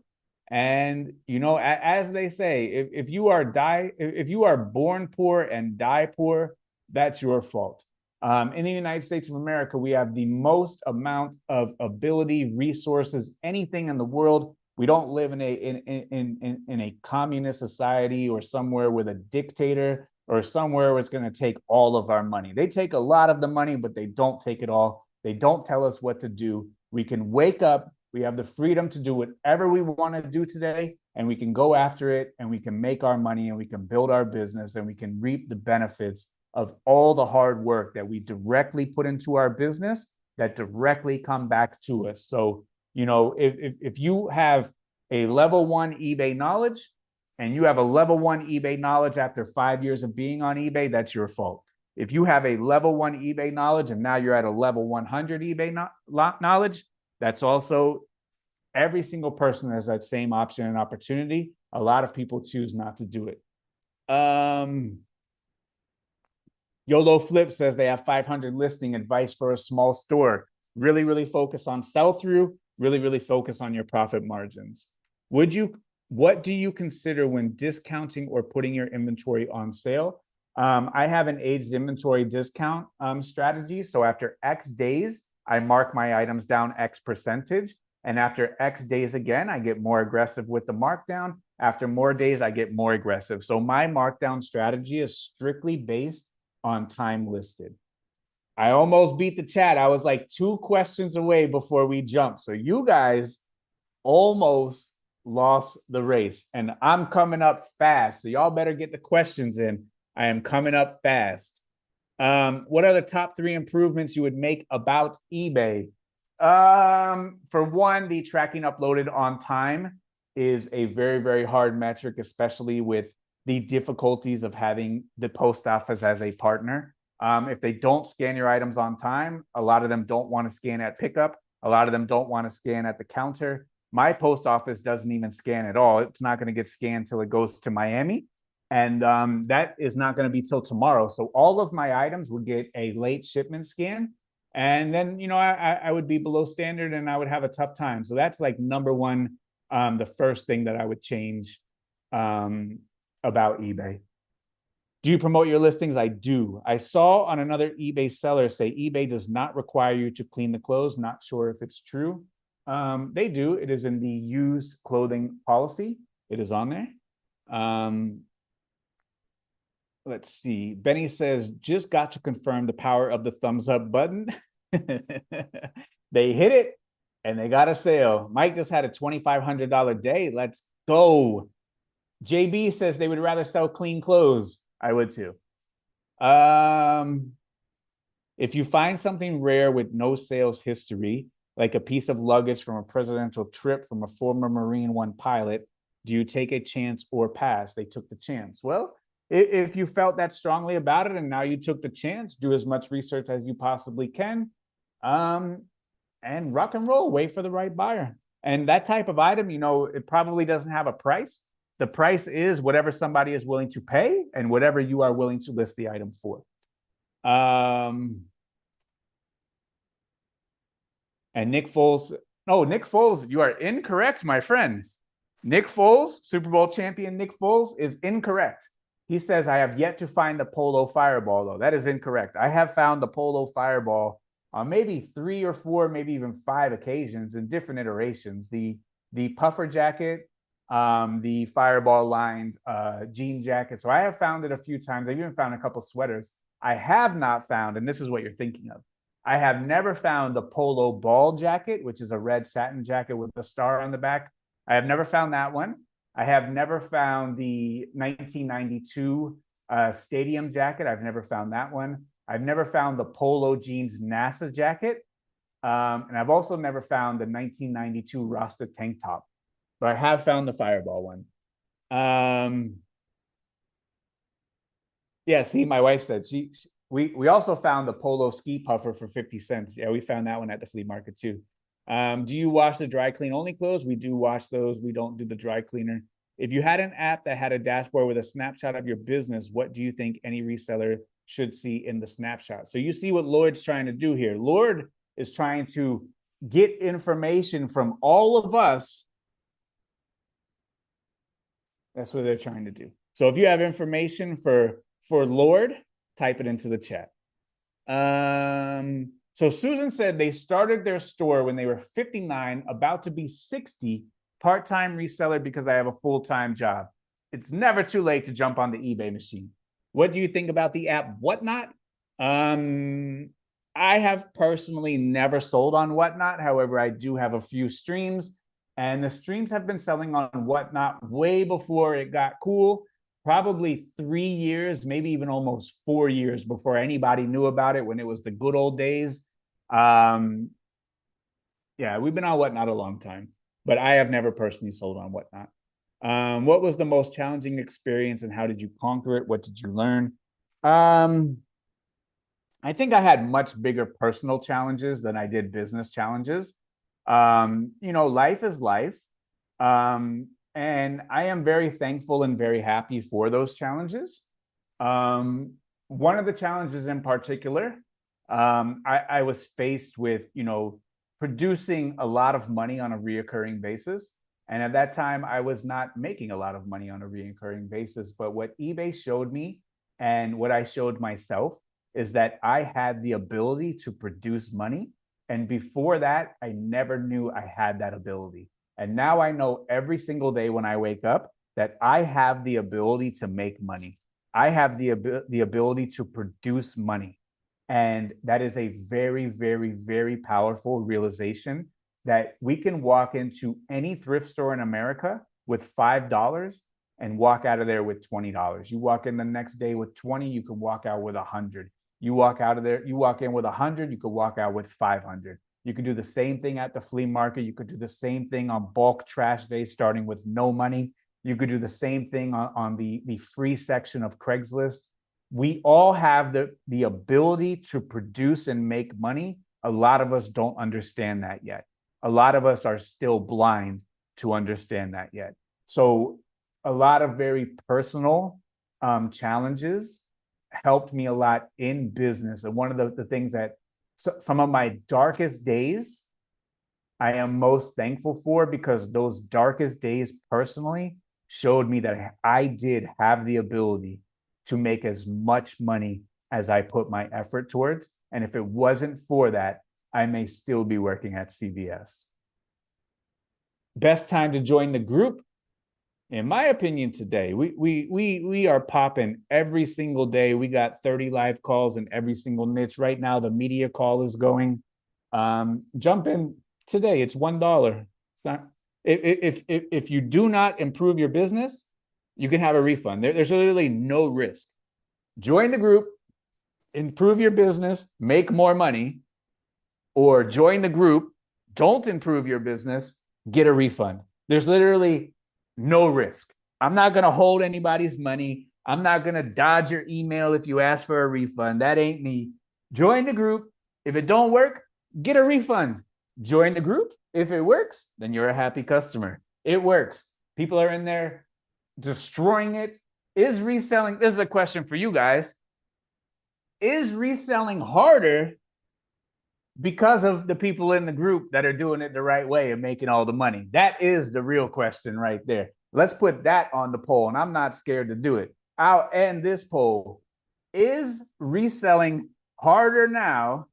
And, as they say, if you are born poor and die poor, that's your fault. In the United States of America, we have the most amount of ability, resources, anything in the world. We don't live in a communist society or somewhere with a dictator or somewhere where it's going to take all of our money. They take a lot of the money, but they don't take it all. They don't tell us what to do. We can wake up. We have the freedom to do whatever we want to do today, and we can go after it, and we can make our money, and we can build our business, and we can reap the benefits of all the hard work that we directly put into our business that directly come back to us. So, if you have a level 1 eBay knowledge and you have a level 1 eBay knowledge after 5 years of being on eBay, that's your fault. If you have a level 1 eBay knowledge and now you're at a level 100 eBay knowledge, that's also every single person has that same option and opportunity. A lot of people choose not to do it. YOLO Flip says they have 500 listing advice for a small store. Really, really focus on sell-through. Really, really focus on your profit margins. What do you consider when discounting or putting your inventory on sale? I have an aged inventory discount strategy. So after X days, I mark my items down X percentage. And after X days again, I get more aggressive with the markdown. After more days, I get more aggressive. So my markdown strategy is strictly based on time listed. I almost beat the chat. I was like 2 questions away before we jumped. So you guys almost lost the race, and I'm coming up fast. So y'all better get the questions in. I am coming up fast. What are the top 3 improvements you would make about eBay? For one, the tracking uploaded on time is a very, very hard metric, especially with the difficulties of having the post office as a partner. If they don't scan your items on time, a lot of them don't want to scan at pickup. A lot of them don't want to scan at the counter. My post office doesn't even scan at all. It's not going to get scanned till it goes to Miami. And that is not going to be till tomorrow. So all of my items would get a late shipment scan. And then, I would be below standard and I would have a tough time. So that's like number one, the first thing that I would change about eBay. Do you promote your listings? I do. I saw on another eBay seller say eBay does not require you to clean the clothes. Not sure if it's true. They do. It is in the used clothing policy. It is on there. Let's see. Benny says, just got to confirm the power of the thumbs up button. They hit it and they got a sale. Mike just had a $2,500 day. Let's go. JB says they would rather sell clean clothes. I would too. If you find something rare with no sales history, like a piece of luggage from a presidential trip from a former Marine One pilot, do you take a chance or pass? They took the chance. Well, if you felt that strongly about it and now you took the chance, do as much research as you possibly can, and rock and roll, wait for the right buyer. And that type of item, it probably doesn't have a price. The price is whatever somebody is willing to pay and whatever you are willing to list the item for. And Nick Foles, you are incorrect, my friend. Nick Foles, Super Bowl champion Nick Foles, is incorrect. He says, I have yet to find the Polo Fireball, though. That is incorrect. I have found the Polo Fireball on maybe 3 or 4, maybe even 5 occasions in different iterations. The puffer jacket, the Fireball lined jean jacket. So I have found it a few times. I've even found a couple sweaters. I have not found, and this is what you're thinking of, I have never found the Polo Ball jacket, which is a red satin jacket with a star on the back. I have never found that one. I have never found the 1992 stadium jacket. I've never found that one. I've never found the Polo Jeans NASA jacket. And I've also never found the 1992 Rasta tank top. But I have found the Fireball one. Yeah, see, my wife said we also found the Polo ski puffer for 50 cents. Yeah, we found that one at the flea market too. Do you wash the dry clean only clothes? We do wash those. We don't do the dry cleaner. If you had an app that had a dashboard with a snapshot of your business, what do you think any reseller should see in the snapshot? So you see what Lord's trying to do here. Lord is trying to get information from all of us. That's what they're trying to do. So if you have information for Lord, type it into the chat. So Susan said they started their store when they were 59, about to be 60, part-time reseller because I have a full-time job. It's never too late to jump on the eBay machine. What do you think about the app Whatnot? I have personally never sold on Whatnot. However, I do have a few streams, and the streams have been selling on Whatnot way before it got cool. Probably 3 years, maybe even almost 4 years before anybody knew about it, when it was the good old days. Yeah, we've been on Whatnot a long time, but I have never personally sold on Whatnot. What was the most challenging experience and how did you conquer it? What did you learn? I think I had much bigger personal challenges than I did business challenges. Life is life. And I am very thankful and very happy for those challenges. One of the challenges in particular, I was faced with, producing a lot of money on a reoccurring basis. And at that time, I was not making a lot of money on a reoccurring basis. But what eBay showed me and what I showed myself is that I had the ability to produce money. And before that, I never knew I had that ability. And now I know every single day when I wake up that I have the ability to make money. I have the ability to produce money. And that is a very, very, very powerful realization that we can walk into any thrift store in America with $5 and walk out of there with $20. You walk in the next day with 20, you can walk out with 100. You walk out of there, you walk in with 100, you could walk out with 500. You could do the same thing at the flea market. You could do the same thing on bulk trash day, starting with no money. You could do the same thing on the free section of Craigslist. We all have the ability to produce and make money. A lot of us don't understand that yet. A lot of us are still blind to understand that yet. So a lot of very personal challenges helped me a lot in business. And one of the things that some of my darkest days, I am most thankful for, because those darkest days personally showed me that I did have the ability to make as much money as I put my effort towards. And if it wasn't for that, I may still be working at CVS. Best time to join the group, in my opinion, today. We are popping every single day. We got 30 live calls in every single niche. Right now, the media call is going. Jump in today. It's $1. It's not, if you do not improve your business, you can have a refund. There's literally no risk. Join the group, improve your business, make more money, or join the group, don't improve your business, get a refund. There's literally no risk. I'm not going to hold anybody's money. I'm not going to dodge your email if you ask for a refund. That ain't me. Join the group. If it don't work, get a refund. Join the group. If it works, then you're a happy customer. It works. People are in there destroying it. Is reselling, this is a question for you guys. Is reselling harder because of the people in the group that are doing it the right way and making all the money? That is the real question right there. Let's put that on the poll, and I'm not scared to do it. I'll end this poll. Is reselling harder now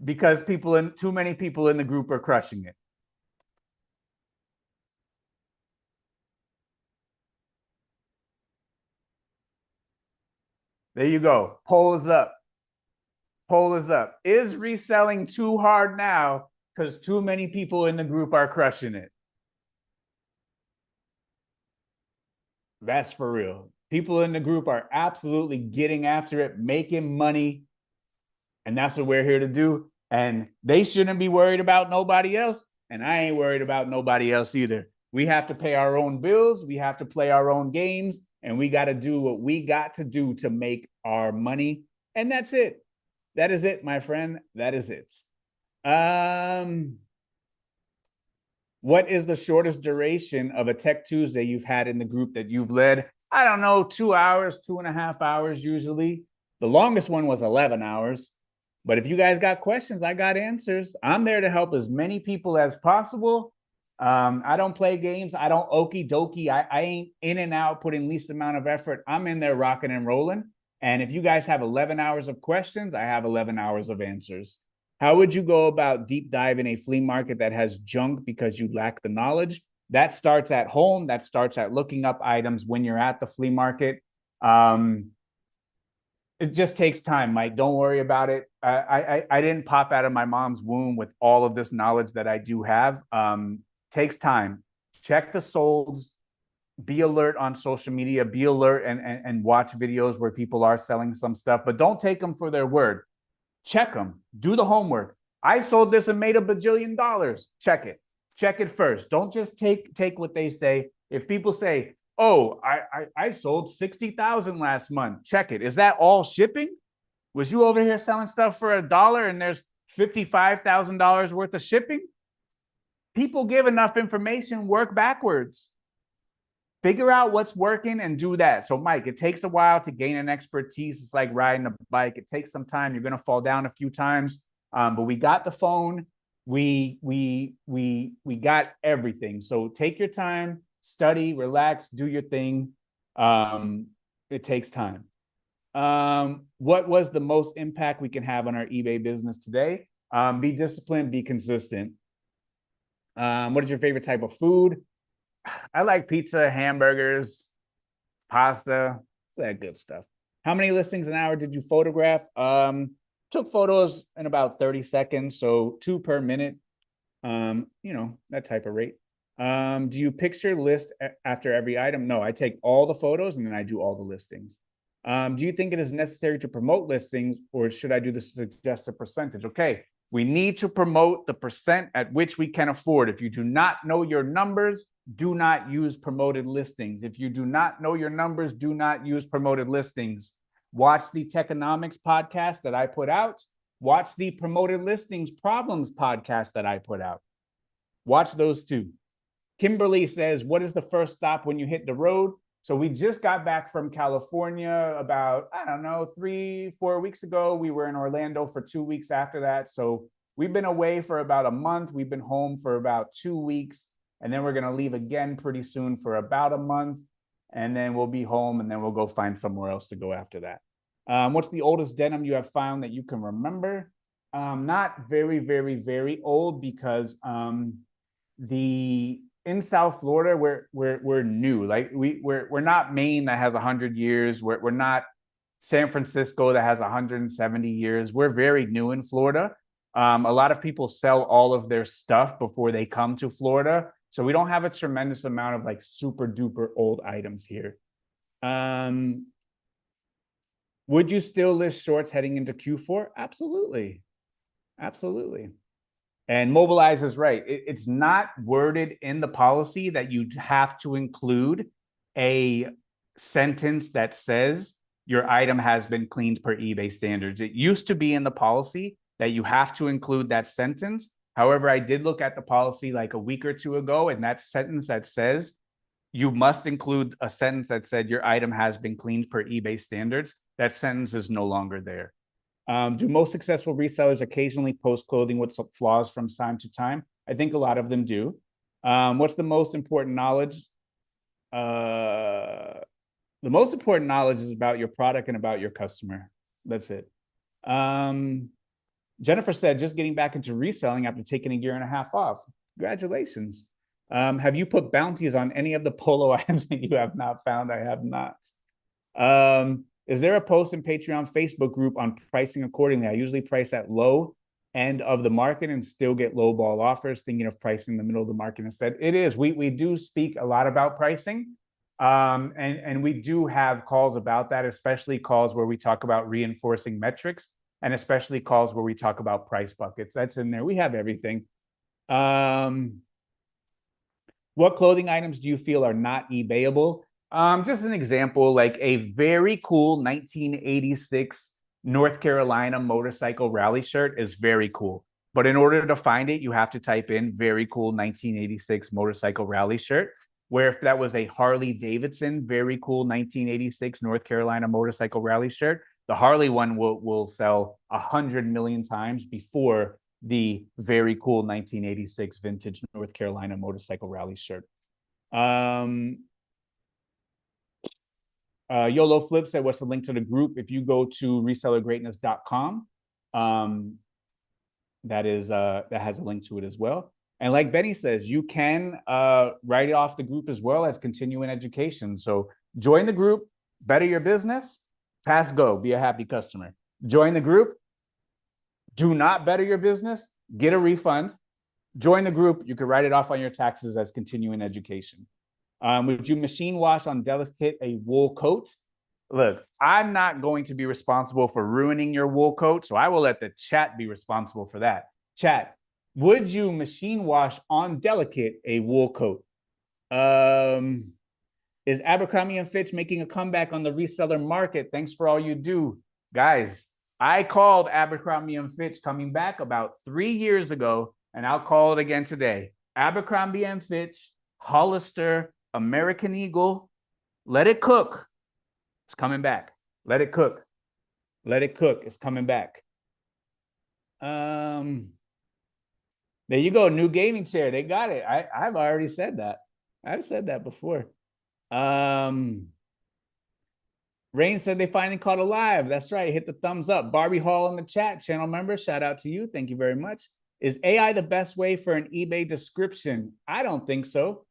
because too many people in the group are crushing it? There you go. Poll is up. Poll is up. Is reselling too hard now because too many people in the group are crushing it? That's for real. People in the group are absolutely getting after it, making money. And that's what we're here to do. And they shouldn't be worried about nobody else. And I ain't worried about nobody else either. We have to pay our own bills. We have to play our own games. And we got to do what we got to do to make our money. And that's it. That is it, my friend. That is it. What is the shortest duration of a Tech Tuesday you've had in the group that you've led? I don't know, 2 hours, 2.5 hours usually. The longest one was 11 hours. But if you guys got questions, I got answers. I'm there to help as many people as possible. I don't play games. I don't okie dokie. I ain't in and out putting least amount of effort. I'm in there rocking and rolling. And if you guys have 11 hours of questions, I have 11 hours of answers. How would you go about deep diving a flea market that has junk because you lack the knowledge? That starts at home. That starts at looking up items when you're at the flea market. It just takes time, Mike. Don't worry about it. I didn't pop out of my mom's womb with all of this knowledge that I do have. Takes time. Check the solds. Be alert on social media. Be alert and watch videos where people are selling some stuff, but don't take them for their word. Check them. Do the homework. I sold this and made $1 bajillion. Check it. Check it first. Don't just take what they say. If people say, oh, I sold 60,000 last month, check it. Is that all shipping? Was you over here selling stuff for $1 and there's $55,000 worth of shipping? People give enough information, work backwards. Figure out what's working and do that. So, Mike, it takes a while to gain an expertise. It's like riding a bike. It takes some time. You're going to fall down a few times, but we got the phone. We got everything. So take your time, study, relax, do your thing. It takes time. What was the most impact we can have on our eBay business today? Be disciplined, be consistent. What is your favorite type of food? I like pizza, hamburgers, pasta, that good stuff. How many listings an hour did you photograph? Took photos in about 30 seconds, so 2 per minute. That type of rate. Do you picture list after every item? No, I take all the photos and then I do all the listings. Do you think it is necessary to promote listings, or should I do the suggested percentage? Okay, we need to promote the percent at which we can afford. If you do not know your numbers, do not use promoted listings. If you do not know your numbers, do not use promoted listings. Watch the Techonomics podcast that I put out. Watch the promoted listings problems podcast that I put out. Watch those two. Kimberly says, what is the first stop when you hit the road? So we just got back from California about, 3-4 weeks ago. We were in Orlando for 2 weeks after that. So we've been away for about a month. We've been home for about 2 weeks. And then we're going to leave again pretty soon for about a month. And then we'll be home, and then we'll go find somewhere else to go after that. What's the oldest denim you have found that you can remember? Not very, very, very old, because in South Florida, we're new. Like we're not Maine that has 100 years. We're not San Francisco that has 170 years. We're very new in Florida. A lot of people sell all of their stuff before they come to Florida. So we don't have a tremendous amount of like super duper old items here. Would you still list shorts heading into Q4? Absolutely. Absolutely. And Mobilize is right. It's not worded in the policy that you have to include a sentence that says your item has been cleaned per eBay standards. It used to be in the policy that you have to include that sentence. However, I did look at the policy like a week or two ago, and that sentence that says you must include a sentence that said your item has been cleaned per eBay standards, that sentence is no longer there. Do most successful resellers occasionally post clothing with some flaws from time to time? I think a lot of them do. What's the most important knowledge? The most important knowledge is about your product and about your customer. That's it. Jennifer said, just getting back into reselling after taking 1.5 years off. Congratulations. Have you put bounties on any of the polo items that you have not found? I have not. Is there a post in Patreon Facebook group on pricing accordingly? I usually price at low end of the market and still get low ball offers, thinking of pricing in the middle of the market instead. It is. We do speak a lot about pricing. And we do have calls about that, especially calls where we talk about reinforcing metrics, and especially calls where we talk about price buckets. That's in there. We have everything. What clothing items do you feel are not eBayable? Just an example, like a very cool 1986 North Carolina motorcycle rally shirt is very cool. But in order to find it, you have to type in very cool 1986 motorcycle rally shirt. Where if that was a Harley Davidson, very cool 1986 North Carolina motorcycle rally shirt, the Harley one will sell 100 million times before the very cool 1986 vintage North Carolina motorcycle rally shirt. YOLO Flip said, what's the link to the group? If you go to resellergreatness.com, that has a link to it as well. And like Benny says, you can write it off the group as well as continuing education. So join the group, better your business, pass go, be a happy customer. Join the group, do not better your business, get a refund. Join the group, you can write it off on your taxes as continuing education. Would you machine wash on delicate a wool coat? Look, I'm not going to be responsible for ruining your wool coat, so I will let the chat be responsible for that. Chat, would you machine wash on delicate a wool coat? Is Abercrombie & Fitch making a comeback on the reseller market? Thanks for all you do. Guys, I called Abercrombie and Fitch coming back about 3 years ago, and I'll call it again today. Abercrombie and Fitch, Hollister, American Eagle, let it cook. It's coming back. Let it cook. Let it cook. It's coming back. There you go. New gaming chair. They got it. I've already said that. I've said that before. Rain said they finally caught a live. That's right. Hit the thumbs up. Barbie Hall in the chat, channel member. Shout out to you. Thank you very much. Is AI the best way for an eBay description? I don't think so.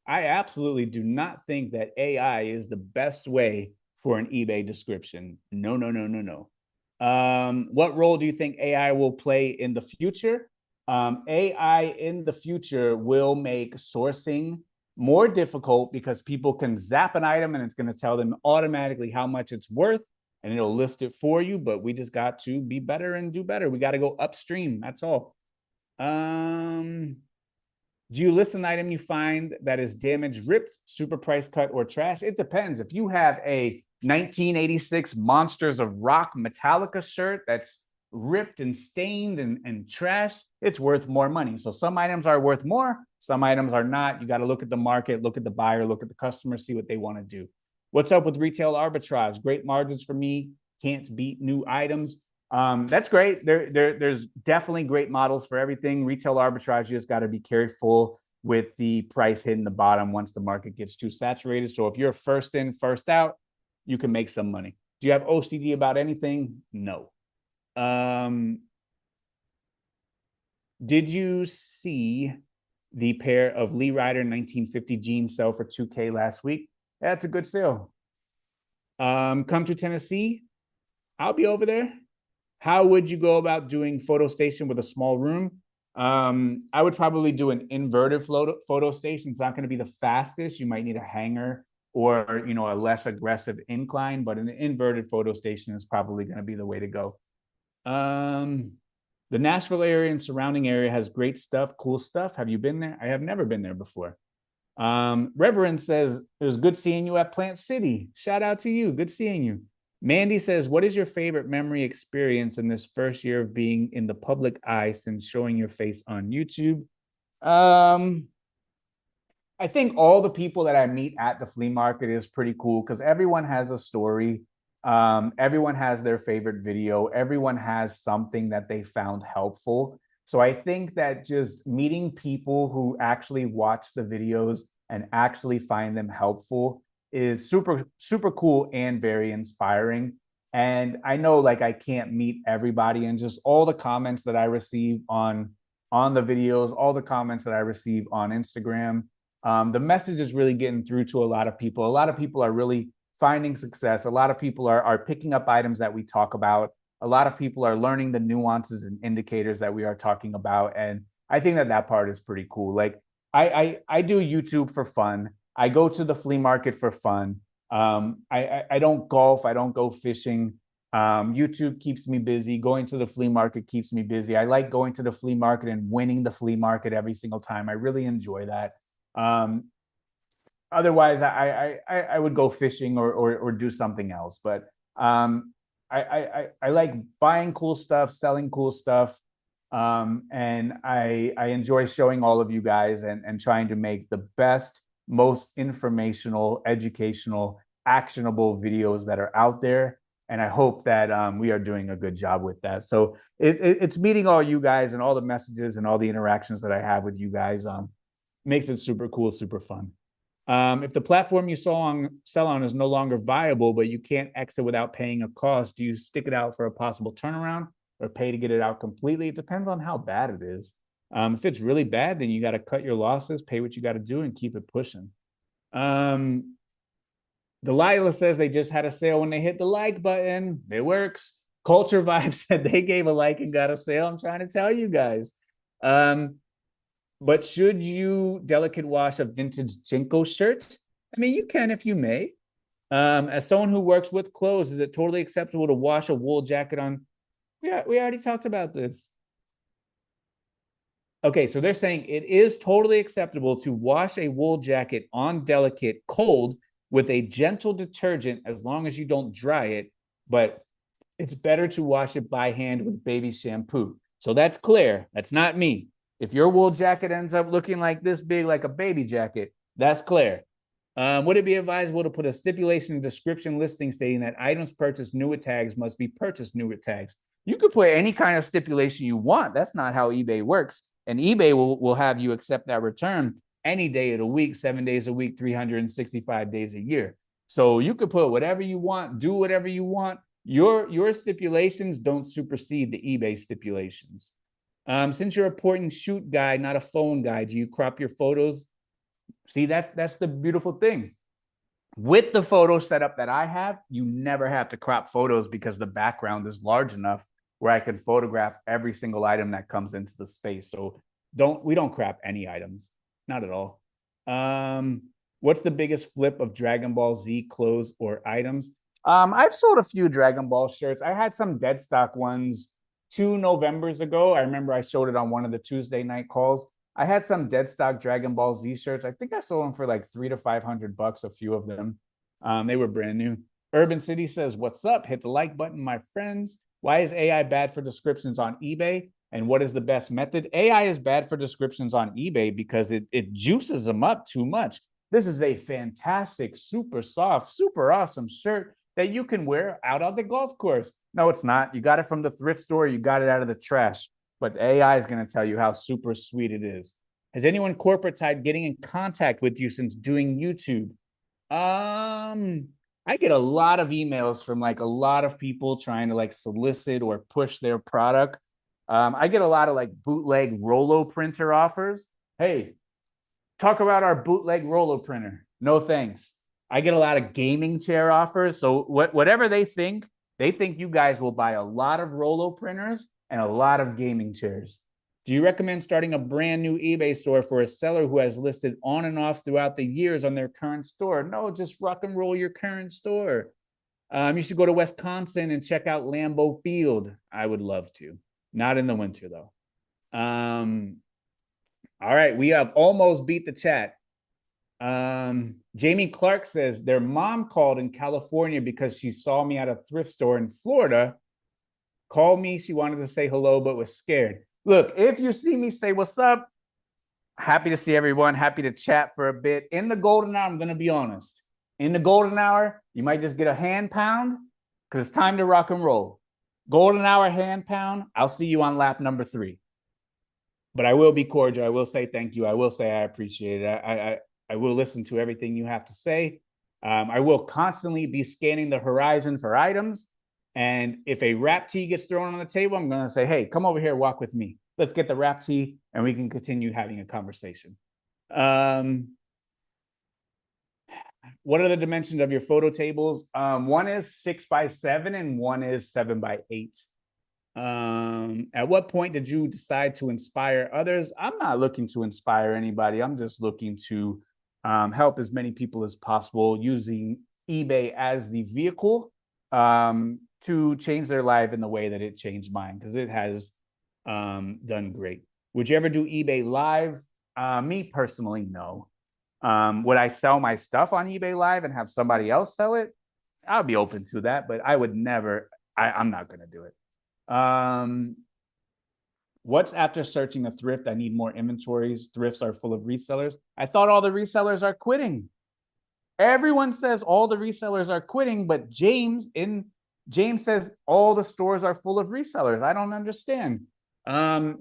I absolutely do not think that AI is the best way for an eBay description. No, no, no, no, no. What role do you think AI will play in the future? AI in the future will make sourcing more difficult because people can zap an item and it's going to tell them automatically how much it's worth and it'll list it for you. But we just got to be better and do better. We got to go upstream. That's all. Do you list an item you find that is damaged, ripped, super price cut, or trash? It depends. If you have a 1986 Monsters of Rock Metallica shirt that's ripped and stained and trashed, it's worth more money. So some items are worth more, some items are not. You got to look at the market, look at the buyer, look at the customer, see what they want to do. What's up with retail arbitrage? Great margins for me. Can't beat new items. That's great. There's definitely great models for everything. Retail arbitrage, you just got to be careful with the price hitting the bottom once the market gets too saturated. So if you're first in, first out, you can make some money. Do you have OCD about anything? No. Did you see the pair of Lee Ryder 1950 jeans sell for $2K last week? Yeah, it's a good sale. Come to Tennessee. I'll be over there. How would you go about doing photo station with a small room? I would probably do an inverted photo station. It's not going to be the fastest. You might need a hanger or, you know, a less aggressive incline, but an inverted photo station is probably going to be the way to go. The Nashville area and surrounding area has great stuff, cool stuff. Have you been there? I have never been there before. Reverend says, it was good seeing you at Plant City. Shout out to you. Good seeing you. Mandy says, what is your favorite memory experience in this first year of being in the public eye since showing your face on YouTube? I think all the people that I meet at the flea market is pretty cool because everyone has a story. Everyone has their favorite video. Everyone has something that they found helpful. So I think that just meeting people who actually watch the videos and actually find them helpful is super, super cool and very inspiring. And I know like I can't meet everybody, and just all the comments that I receive on the videos, all the comments that I receive on Instagram, the message is really getting through to a lot of people. A lot of people are really finding success. A lot of people are picking up items that we talk about. A lot of people are learning the nuances and indicators that we are talking about. And I think that part is pretty cool. Like I do YouTube for fun. I go to the flea market for fun. I don't golf. I don't go fishing. YouTube keeps me busy. Going to the flea market keeps me busy. I like going to the flea market and winning the flea market every single time. I really enjoy that. Otherwise, I would go fishing or do something else. But I like buying cool stuff, selling cool stuff. And I enjoy showing all of you guys and trying to make the best, most informational, educational, actionable videos that are out there. And I hope that we are doing a good job with that. So it's meeting all you guys, and all the messages and all the interactions that I have with you guys makes it super cool, super fun. If the platform you sell on is no longer viable, but you can't exit without paying a cost, do you stick it out for a possible turnaround or pay to get it out completely? It depends on how bad it is. If it's really bad, then you got to cut your losses, pay what you got to do, and keep it pushing. Delilah says they just had a sale when they hit the like button. It works. Culture Vibe said they gave a like and got a sale. I'm trying to tell you guys. But should you delicate wash a vintage Jinko shirt? I mean, you can if you may. As someone who works with clothes, is it totally acceptable to wash a wool jacket on? Yeah, we already talked about this. Okay, so they're saying it is totally acceptable to wash a wool jacket on delicate cold with a gentle detergent as long as you don't dry it. But It's better to wash it by hand with baby shampoo. So that's clear. That's not me. If your wool jacket ends up looking like this big, like a baby jacket, that's clear. Would it be advisable to put a stipulation in description listing stating that items purchased new with tags must be purchased new with tags? You could put any kind of stipulation you want. That's not how eBay works. And eBay will have you accept that return any day of the week, 7 days a week, 365 days a year. So you could put whatever you want, do whatever you want. Your stipulations don't supersede the eBay stipulations. Since you're a point and shoot guy, not a phone guy, do you crop your photos? See, that's the beautiful thing. With the photo setup that I have, you never have to crop photos because the background is large enough where I can photograph every single item that comes into the space. So we don't crop any items, not at all. What's the biggest flip of Dragon Ball Z clothes or items? I've sold a few Dragon Ball shirts. I had some dead stock ones 2 Novembers ago. I remember I showed it on one of the Tuesday night calls. I had some dead stock Dragon Ball Z shirts. I think I sold them for like $300 to $500, a few of them. They were brand new. Urban City says, what's up? Hit the like button, my friends. Why is AI bad for descriptions on eBay? And what is the best method? AI is bad for descriptions on eBay because it juices them up too much. This is a fantastic, super soft, super awesome shirt that you can wear out on the golf course. No, it's not. You got it from the thrift store. You got it out of the trash. But AI is going to tell you how super sweet it is. Has anyone corporate type getting in contact with you since doing YouTube? I get a lot of emails from like a lot of people trying to like solicit or push their product. I get a lot of like bootleg Rolo printer offers. Hey, talk about our bootleg Rolo printer. No thanks. I get a lot of gaming chair offers. So whatever they think you guys will buy a lot of Rolo printers and a lot of gaming chairs. Do you recommend starting a brand new eBay store for a seller who has listed on and off throughout the years on their current store? No, just rock and roll your current store. You should go to Wisconsin and check out Lambeau Field. I would love to. Not in the winter, though. All right, we have almost beat the chat. Jamie Clark says their mom called in California because she saw me at a thrift store in Florida. Called me. She wanted to say hello, but was scared. Look, if you see me, say what's up. Happy to see everyone. Happy to chat for a bit. In the golden hour, I'm going to be honest. In the golden hour, you might just get a hand pound because it's time to rock and roll. Golden hour hand pound. I'll see you on lap number 3. But I will be cordial. I will say thank you. I will say I appreciate it. I will listen to everything you have to say. I will constantly be scanning the horizon for items. And if a wrap tee gets thrown on the table, I'm going to say, hey, come over here, walk with me. Let's get the wrap tee and we can continue having a conversation. What are the dimensions of your photo tables? One is 6x7 and one is 7x8. At what point did you decide to inspire others? I'm not looking to inspire anybody. I'm just looking to help as many people as possible using eBay as the vehicle to change their life in the way that it changed mine, because it has done great. Would you ever do eBay live? Me personally, no. Would I sell my stuff on eBay live and have somebody else sell it? I'll be open to that, but I would never. I'm not going to do it. What's after searching a thrift? I need more inventories. Thrifts are full of resellers. I thought all the resellers are quitting. Everyone says all the resellers are quitting, but James says all the stores are full of resellers. I don't understand.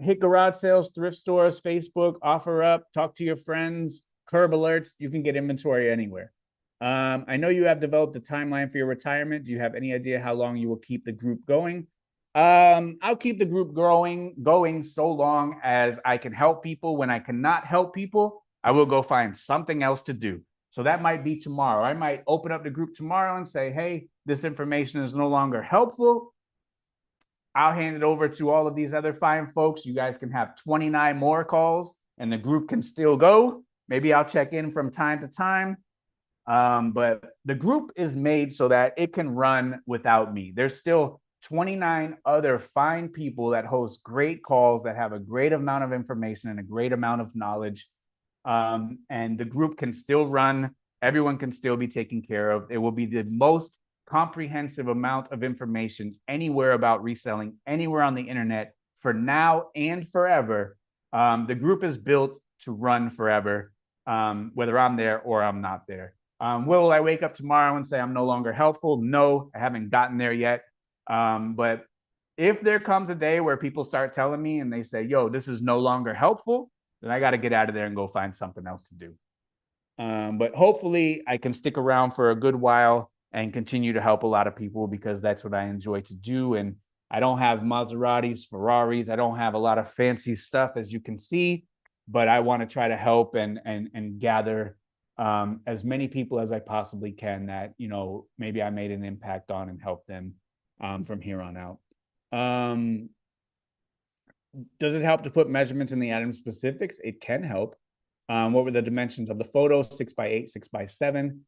Hit garage sales, thrift stores, Facebook, offer up, talk to your friends, curb alerts. You can get inventory anywhere. I know you have developed a timeline for your retirement. Do you have any idea how long you will keep the group going? I'll keep the group going so long as I can help people. When I cannot help people, I will go find something else to do. So that might be tomorrow. I might open up the group tomorrow and say, hey, this information is no longer helpful. I'll hand it over to all of these other fine folks. You guys can have 29 more calls and the group can still go. Maybe I'll check in from time to time. But the group is made so that it can run without me. There's still 29 other fine people that host great calls, that have a great amount of information and a great amount of knowledge. And the group can still run. Everyone can still be taken care of. It will be the most comprehensive amount of information anywhere about reselling, anywhere on the internet, for now and forever. The group is built to run forever, whether I'm there or I'm not there. Will I wake up tomorrow and say I'm no longer helpful? No, I haven't gotten there yet. But if there comes a day where people start telling me and they say, yo, this is no longer helpful, then I got to get out of there and go find something else to do. But hopefully I can stick around for a good while and continue to help a lot of people, because that's what I enjoy to do. And I don't have Maseratis, Ferraris. I don't have a lot of fancy stuff, as you can see, but I want to try to help and gather as many people as I possibly can that, you know, maybe I made an impact on, and help them from here on out. Does it help to put measurements in the item specifics? It can help. What were the dimensions of the photo? 6x8, 6x7.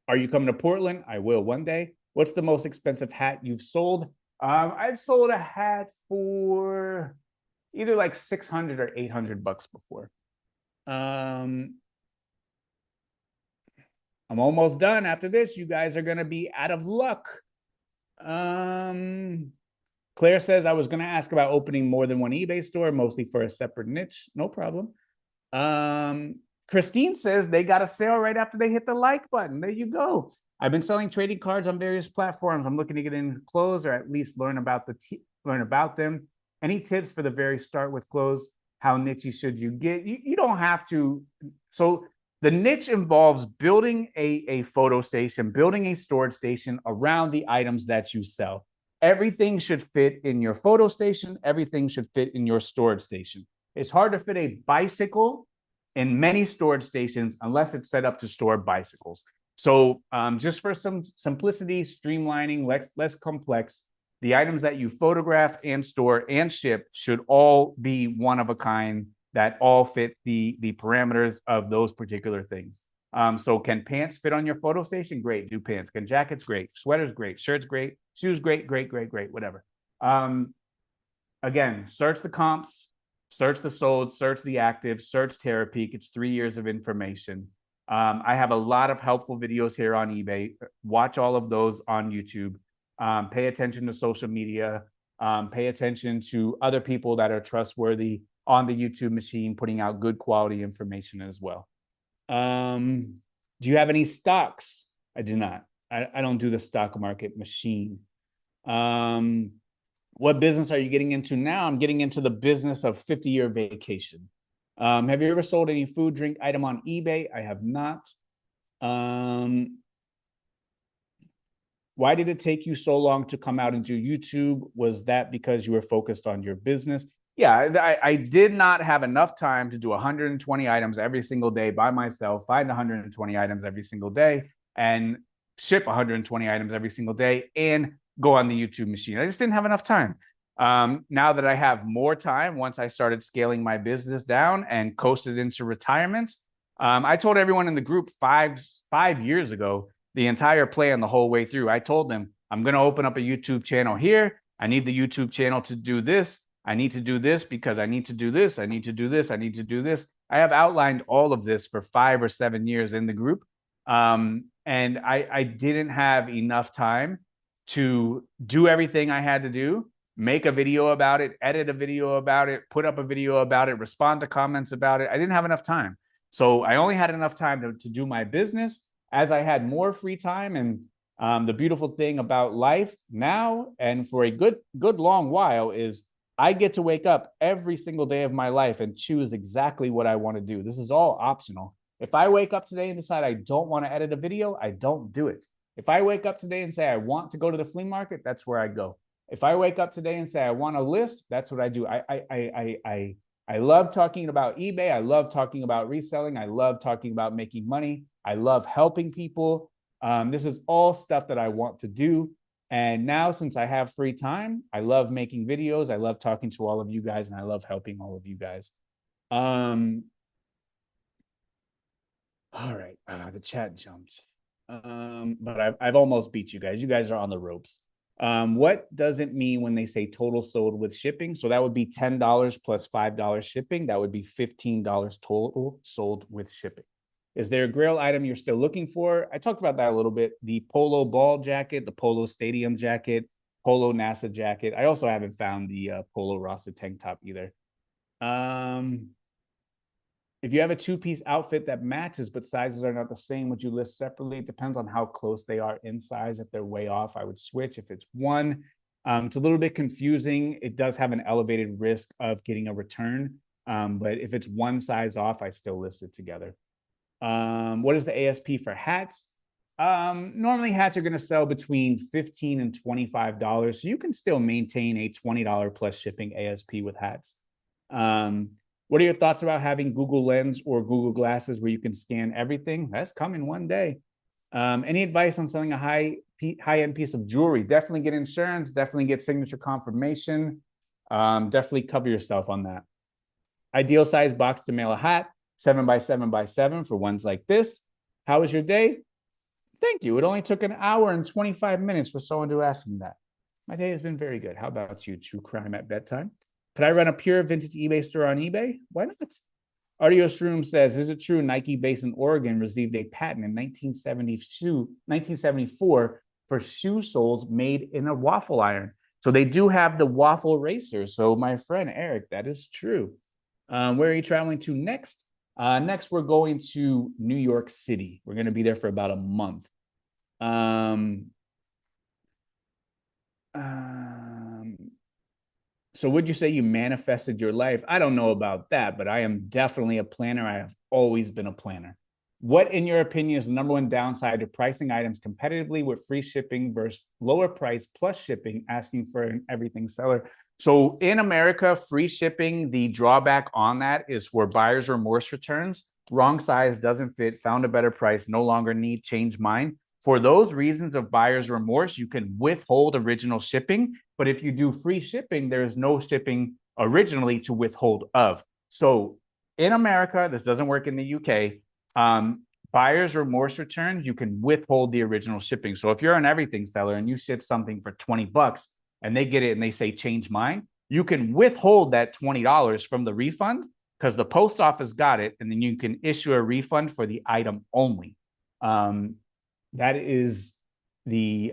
Are you coming to Portland? I will one day. What's the most expensive hat you've sold? I've sold a hat for either like 600 or 800 bucks before. I'm almost done. After this, you guys are going to be out of luck. Claire says, I was going to ask about opening more than one eBay store, mostly for a separate niche. No problem. Christine says they got a sale right after they hit the like button. There you go. I've been selling trading cards on various platforms. I'm looking to get into clothes, or at least learn about them. Any tips for the very start with clothes? How niche should you get? You don't have to. So the niche involves building a photo station, building a storage station around the items that you sell. Everything should fit in your photo station. Everything should fit in your storage station. It's hard to fit a bicycle in many storage stations unless it's set up to store bicycles. So just for some simplicity, streamlining, less complex, the items that you photograph and store and ship should all be one of a kind, that all fit the parameters of those particular things. So can pants fit on your photo station? Great, do pants. Can jackets? Great. Sweaters? Great. Shirts? Great. Shoes? Great, whatever. Again, search the comps, search the sold, search the active, search Terapeak. It's 3 years of information. I have a lot of helpful videos here on eBay. Watch all of those on YouTube. Pay attention to social media. Pay attention to other people that are trustworthy on the YouTube machine, putting out good quality information as well. Do you have any stocks? I do not. I don't do the stock market machine. What business are you getting into now? I'm getting into the business of 50-year vacation. Have you ever sold any food, drink item on eBay? I have not. Why did it take you so long to come out and do YouTube? Was that because you were focused on your business? Yeah, I did not have enough time to do 120 items every single day by myself, find 120 items every single day, and ship 120 items every single day, and go on the YouTube machine. I just didn't have enough time. Now that I have more time, once I started scaling my business down and coasted into retirement, I told everyone in the group five years ago, the entire plan the whole way through. I told them, I'm going to open up a YouTube channel here. I need the YouTube channel to do this. I need to do this because I need to do this. I need to do this. I need to do this. I have outlined all of this for 5 or 7 years in the group. And I didn't have enough time to do everything I had to do, make a video about it, edit a video about it, put up a video about it, respond to comments about it. I didn't have enough time. So I only had enough time to do my business. As I had more free time, and the beautiful thing about life now and for a good long while is I get to wake up every single day of my life and choose exactly what I want to do. This is all optional. If I wake up today and decide I don't want to edit a video, I don't do it. If I wake up today and say I want to go to the flea market, that's where I go. If I wake up today and say I want a list, that's what I do. I love talking about eBay. I love talking about reselling. I love talking about making money. I love helping people. This is all stuff that I want to do. And now, since I have free time, I love making videos. I love talking to all of you guys, and I love helping all of you guys. All right, the chat jumped. But I've almost beat you guys. You guys are on the ropes. What does it mean when they say total sold with shipping? So that would be $10 plus $5 shipping. That would be $15 total sold with shipping. Is there a grail item you're still looking for? I talked about that a little bit. The polo ball jacket, the polo stadium jacket, polo NASA jacket. I also haven't found the polo Rasta tank top either. If you have a two-piece outfit that matches but sizes are not the same, would you list separately? It depends on how close they are in size. If they're way off, I would switch. If it's one, it's a little bit confusing. It does have an elevated risk of getting a return. But if it's one size off, I still list it together. What is the ASP for hats? Normally hats are going to sell between $15 and $25. So you can still maintain a $20 plus shipping ASP with hats. What are your thoughts about having Google Lens or Google Glasses where you can scan everything? That's coming one day. Any advice on selling a high-end piece of jewelry? Definitely get insurance, definitely get signature confirmation. Definitely cover yourself on that. Ideal size box to mail a hat, 7 by 7 by 7 for ones like this. How was your day? Thank you. It only took an hour and 25 minutes for someone to ask me that. My day has been very good. How about you, True Crime at Bedtime? Could I run a pure vintage eBay store on eBay? Why not? Artios Room says, is it true Nike based in Oregon received a patent in 1974 for shoe soles made in a waffle iron? So they do have the waffle racer. So my friend Eric, that is true. Where are you traveling to next? Next, we're going to New York City. We're going to be there for about a month. So would you say you manifested your life? I don't know about that, but I am definitely a planner. I have always been a planner. What, in your opinion, is the number one downside to pricing items competitively with free shipping versus lower price plus shipping, asking for an everything seller? So in America, free shipping, the drawback on that is for buyer's remorse returns. Wrong size, doesn't fit, found a better price, no longer need, change mind. For those reasons of buyer's remorse, you can withhold original shipping. But if you do free shipping, there is no shipping originally to withhold of. So in America, this doesn't work in the UK. Buyer's remorse returns, you can withhold the original shipping. So if you're an everything seller and you ship something for $20 and they get it and they say, change mine, you can withhold that $20 from the refund because the post office got it. And then you can issue a refund for the item only. That is the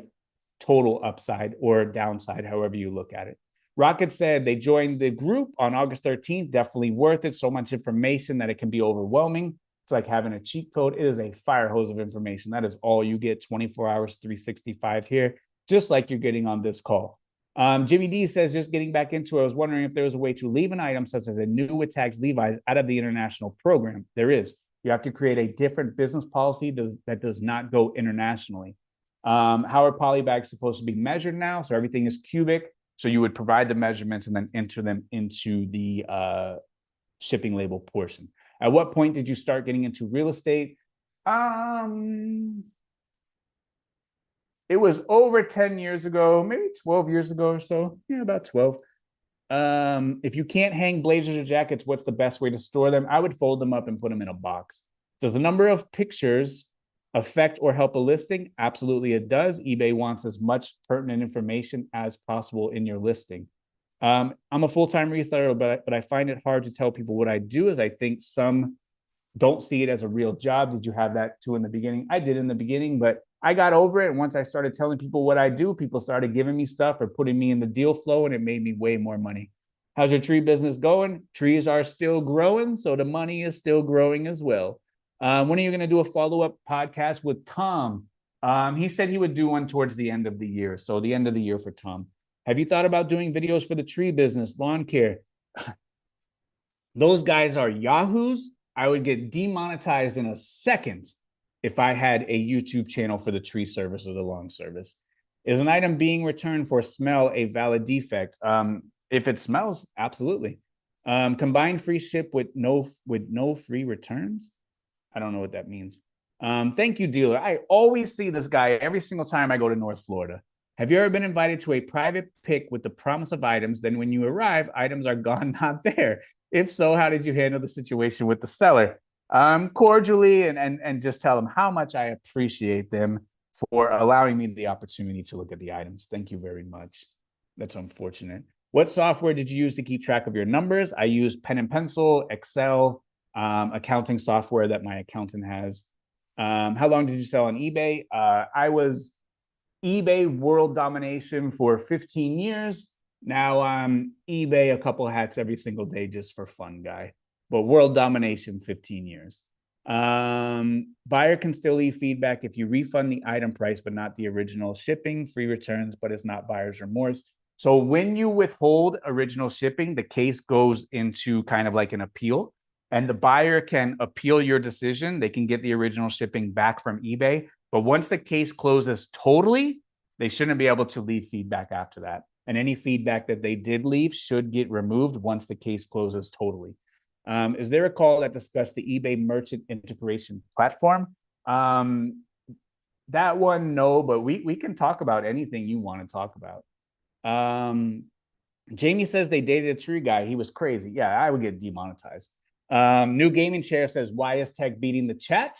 total upside or downside, however you look at it. Rocket said they joined the group on August 13th. Definitely worth it. So much information that it can be overwhelming. It's like having a cheat code. It is a fire hose of information. That is all you get 24 hours, 365 here, just like you're getting on this call. Jimmy D says, just getting back into it, I was wondering if there was a way to leave an item such as a new with tags Levi's out of the international program. There is. You have to create a different business policy that does not go internationally. How are poly bags supposed to be measured now? So everything is cubic. So you would provide the measurements and then enter them into the shipping label portion. At what point did you start getting into real estate? It was over 10 years ago, maybe 12 years ago or so. Yeah, about 12. If you can't hang blazers or jackets, what's the best way to store them? I would fold them up and put them in a box. Does the number of pictures affect or help a listing? Absolutely, it does. eBay wants as much pertinent information as possible in your listing. I'm a full-time reseller, but I find it hard to tell people what I do, as I think some don't see it as a real job. Did you have that too in the beginning? I did in the beginning, but I got over it. Once I started telling people what I do, people started giving me stuff or putting me in the deal flow, and it made me way more money. How's your tree business going? Trees are still growing, so the money is still growing as well. When are you going to do a follow-up podcast with Tom? He said he would do one towards the end of the year. So the end of the year for Tom. Have you thought about doing videos for the tree business, lawn care? Those guys are yahoos. I would get demonetized in a second if I had a YouTube channel for the tree service or the lawn service. Is an item being returned for smell a valid defect? If it smells, absolutely. Combined free ship with no free returns? I don't know what that means. Thank you, dealer. I always see this guy every single time I go to North Florida. Have you ever been invited to a private pick with the promise of items, then when you arrive, items are gone, not there? If so, how did you handle the situation with the seller? Cordially and just tell them how much I appreciate them for allowing me the opportunity to look at the items. Thank you very much. That's unfortunate. What software did you use to keep track of your numbers? I use pen and pencil, Excel. accounting software that my accountant has. How long did you sell on eBay? I was eBay world domination for 15 years. Now I'm eBay a couple hats every single day just for fun, guy. But world domination 15 years. Buyer can still leave feedback if you refund the item price, but not the original shipping, free returns, but it's not buyer's remorse. So when you withhold original shipping, the case goes into kind of like an appeal, and the buyer can appeal your decision. They can get the original shipping back from eBay. But once the case closes totally, they shouldn't be able to leave feedback after that. And any feedback that they did leave should get removed once the case closes totally. Is there a call that discussed the eBay merchant integration platform? That one, no, but we can talk about anything you want to talk about. Jamie says they dated a tree guy. He was crazy. Yeah, I would get demonetized. New Gaming Chair says, why is tech beating the chat?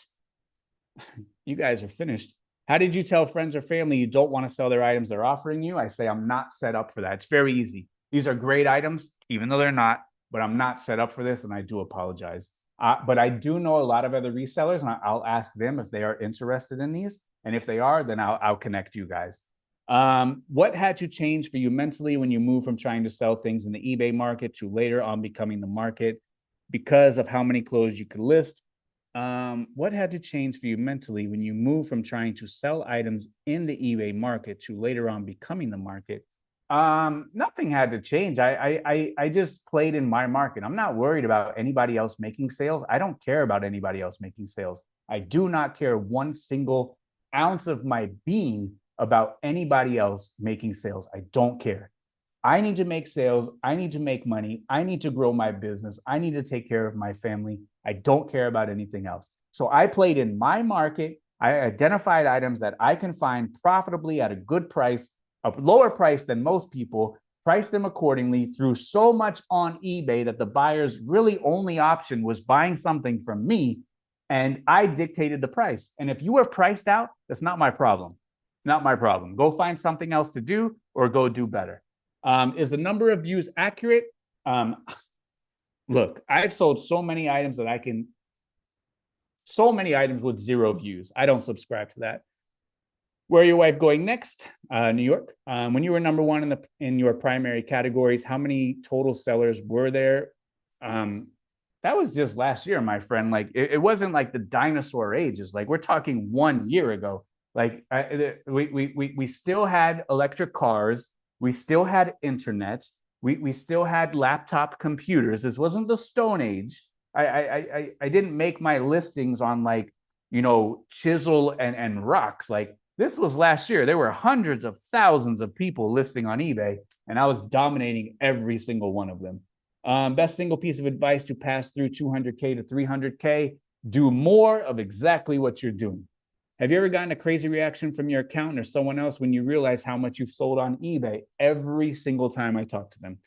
You guys are finished. How did you tell friends or family you don't want to sell their items they're offering you? I say, I'm not set up for that. It's very easy. These are great items, even though they're not, but I'm not set up for this, and I do apologize. But I do know a lot of other resellers, and I'll ask them if they are interested in these. And if they are, then I'll connect you guys. What had to change for you mentally when you moved from trying to sell things in the eBay market to later on becoming the market because of how many clothes you could list? What had to change for you mentally when you moved from trying to sell items in the eBay market to later on becoming the market? Nothing had to change. I just played in my market. I'm not worried about anybody else making sales. I don't care about anybody else making sales. I do not care one single ounce of my being about anybody else making sales. I don't care. I need to make sales. I need to make money. I need to grow my business. I need to take care of my family. I don't care about anything else. So I played in my market. I identified items that I can find profitably at a good price, a lower price than most people, priced them accordingly, threw so much on eBay that the buyer's really only option was buying something from me, and I dictated the price. And if you were priced out, that's not my problem. Not my problem. Go find something else to do or go do better. Is the number of views accurate? Look, I've sold so many items that so many items with 0 views. I don't subscribe to that. Where are your wife going next? New York. When you were number one in your primary categories, how many total sellers were there? That was just last year, my friend. Like it wasn't like the dinosaur ages. Like we're talking 1 year ago. Like we still had electric cars. We still had internet. We still had laptop computers. This wasn't the Stone Age. I didn't make my listings on like, chisel and rocks. Like this was last year. There were hundreds of thousands of people listing on eBay, and I was dominating every single one of them. Best single piece of advice to pass through 200K to 300K: do more of exactly what you're doing. Have you ever gotten a crazy reaction from your accountant or someone else when you realize how much you've sold on eBay? Every single time I talk to them.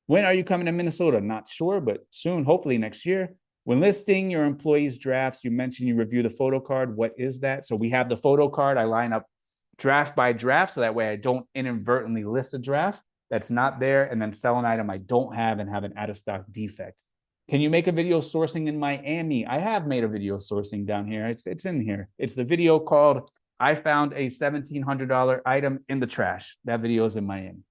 When are you coming to Minnesota? Not sure, but soon, hopefully next year. When listing your employees' drafts, you mentioned you review the photo card. What is that? So we have the photo card. I line up draft by draft, so that way I don't inadvertently list a draft that's not there and then sell an item I don't have and have an out-of-stock defect. Can you make a video sourcing in Miami? I have made a video sourcing down here. It's in here. It's the video called I Found a $1,700 Item in the Trash. That video is in Miami.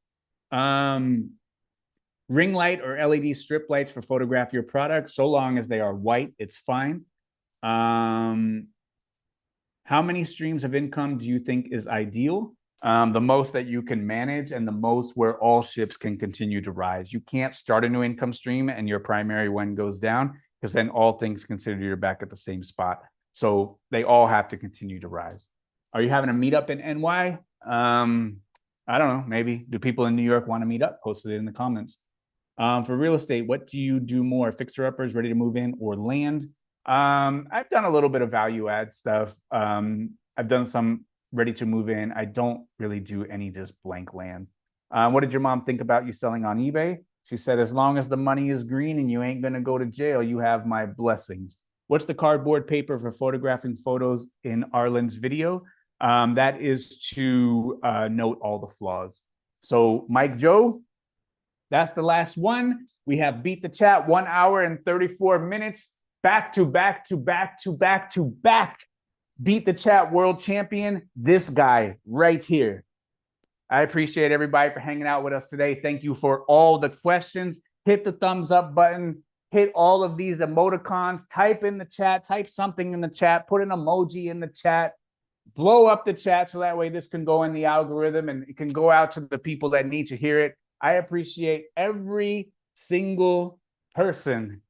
Ring light or LED strip lights for photograph your product. So long as they are white, it's fine. How many streams of income do you think is ideal? The most that you can manage, and the most where all ships can continue to rise. You can't start a new income stream and your primary one goes down, because then all things considered, you're back at the same spot. So they all have to continue to rise. Are you having a meetup in NY? I don't know, maybe. Do people in New York want to meet up? Post it in the comments. For real estate, what do you do more? Fixer-uppers, ready to move in, or land? I've done a little bit of value add stuff. I've done some ready to move in. I don't really do any just blank land. What did your mom think about you selling on eBay? She said, as long as the money is green and you ain't going to go to jail, you have my blessings. What's the cardboard paper for photographing photos in Arlen's video? That is to note all the flaws. So Mike Joe, that's the last one. We have beat the chat, 1 hour and 34 minutes. back to back to back to back to back beat the chat world champion, this guy right here. I appreciate everybody for hanging out with us today. Thank you for all the questions. Hit the thumbs up button. Hit all of these emoticons. Type in the chat. Type something in the chat. Put an emoji in the chat. Blow up the chat so that way this can go in the algorithm and it can go out to the people that need to hear it. I appreciate every single person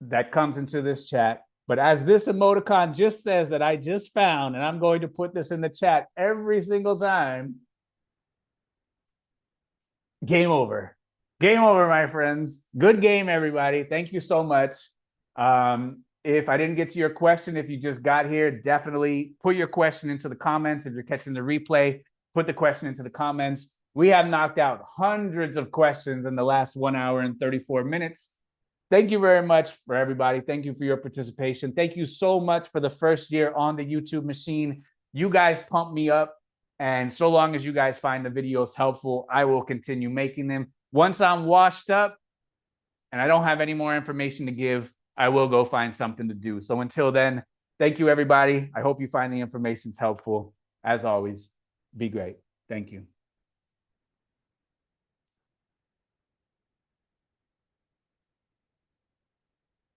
that comes into this chat. But as this emoticon just says that I just found, and I'm going to put this in the chat every single time, game over. Game over, my friends. Good game, everybody. Thank you so much. If I didn't get to your question, if you just got here, definitely put your question into the comments. If you're catching the replay, put the question into the comments. We have knocked out hundreds of questions in the last 1 hour and 34 minutes. Thank you very much for everybody. Thank you for your participation. Thank you so much for the first year on the YouTube machine. You guys pump me up. And so long as you guys find the videos helpful, I will continue making them. Once I'm washed up and I don't have any more information to give, I will go find something to do. So until then, thank you, everybody. I hope you find the information helpful. As always, be great. Thank you.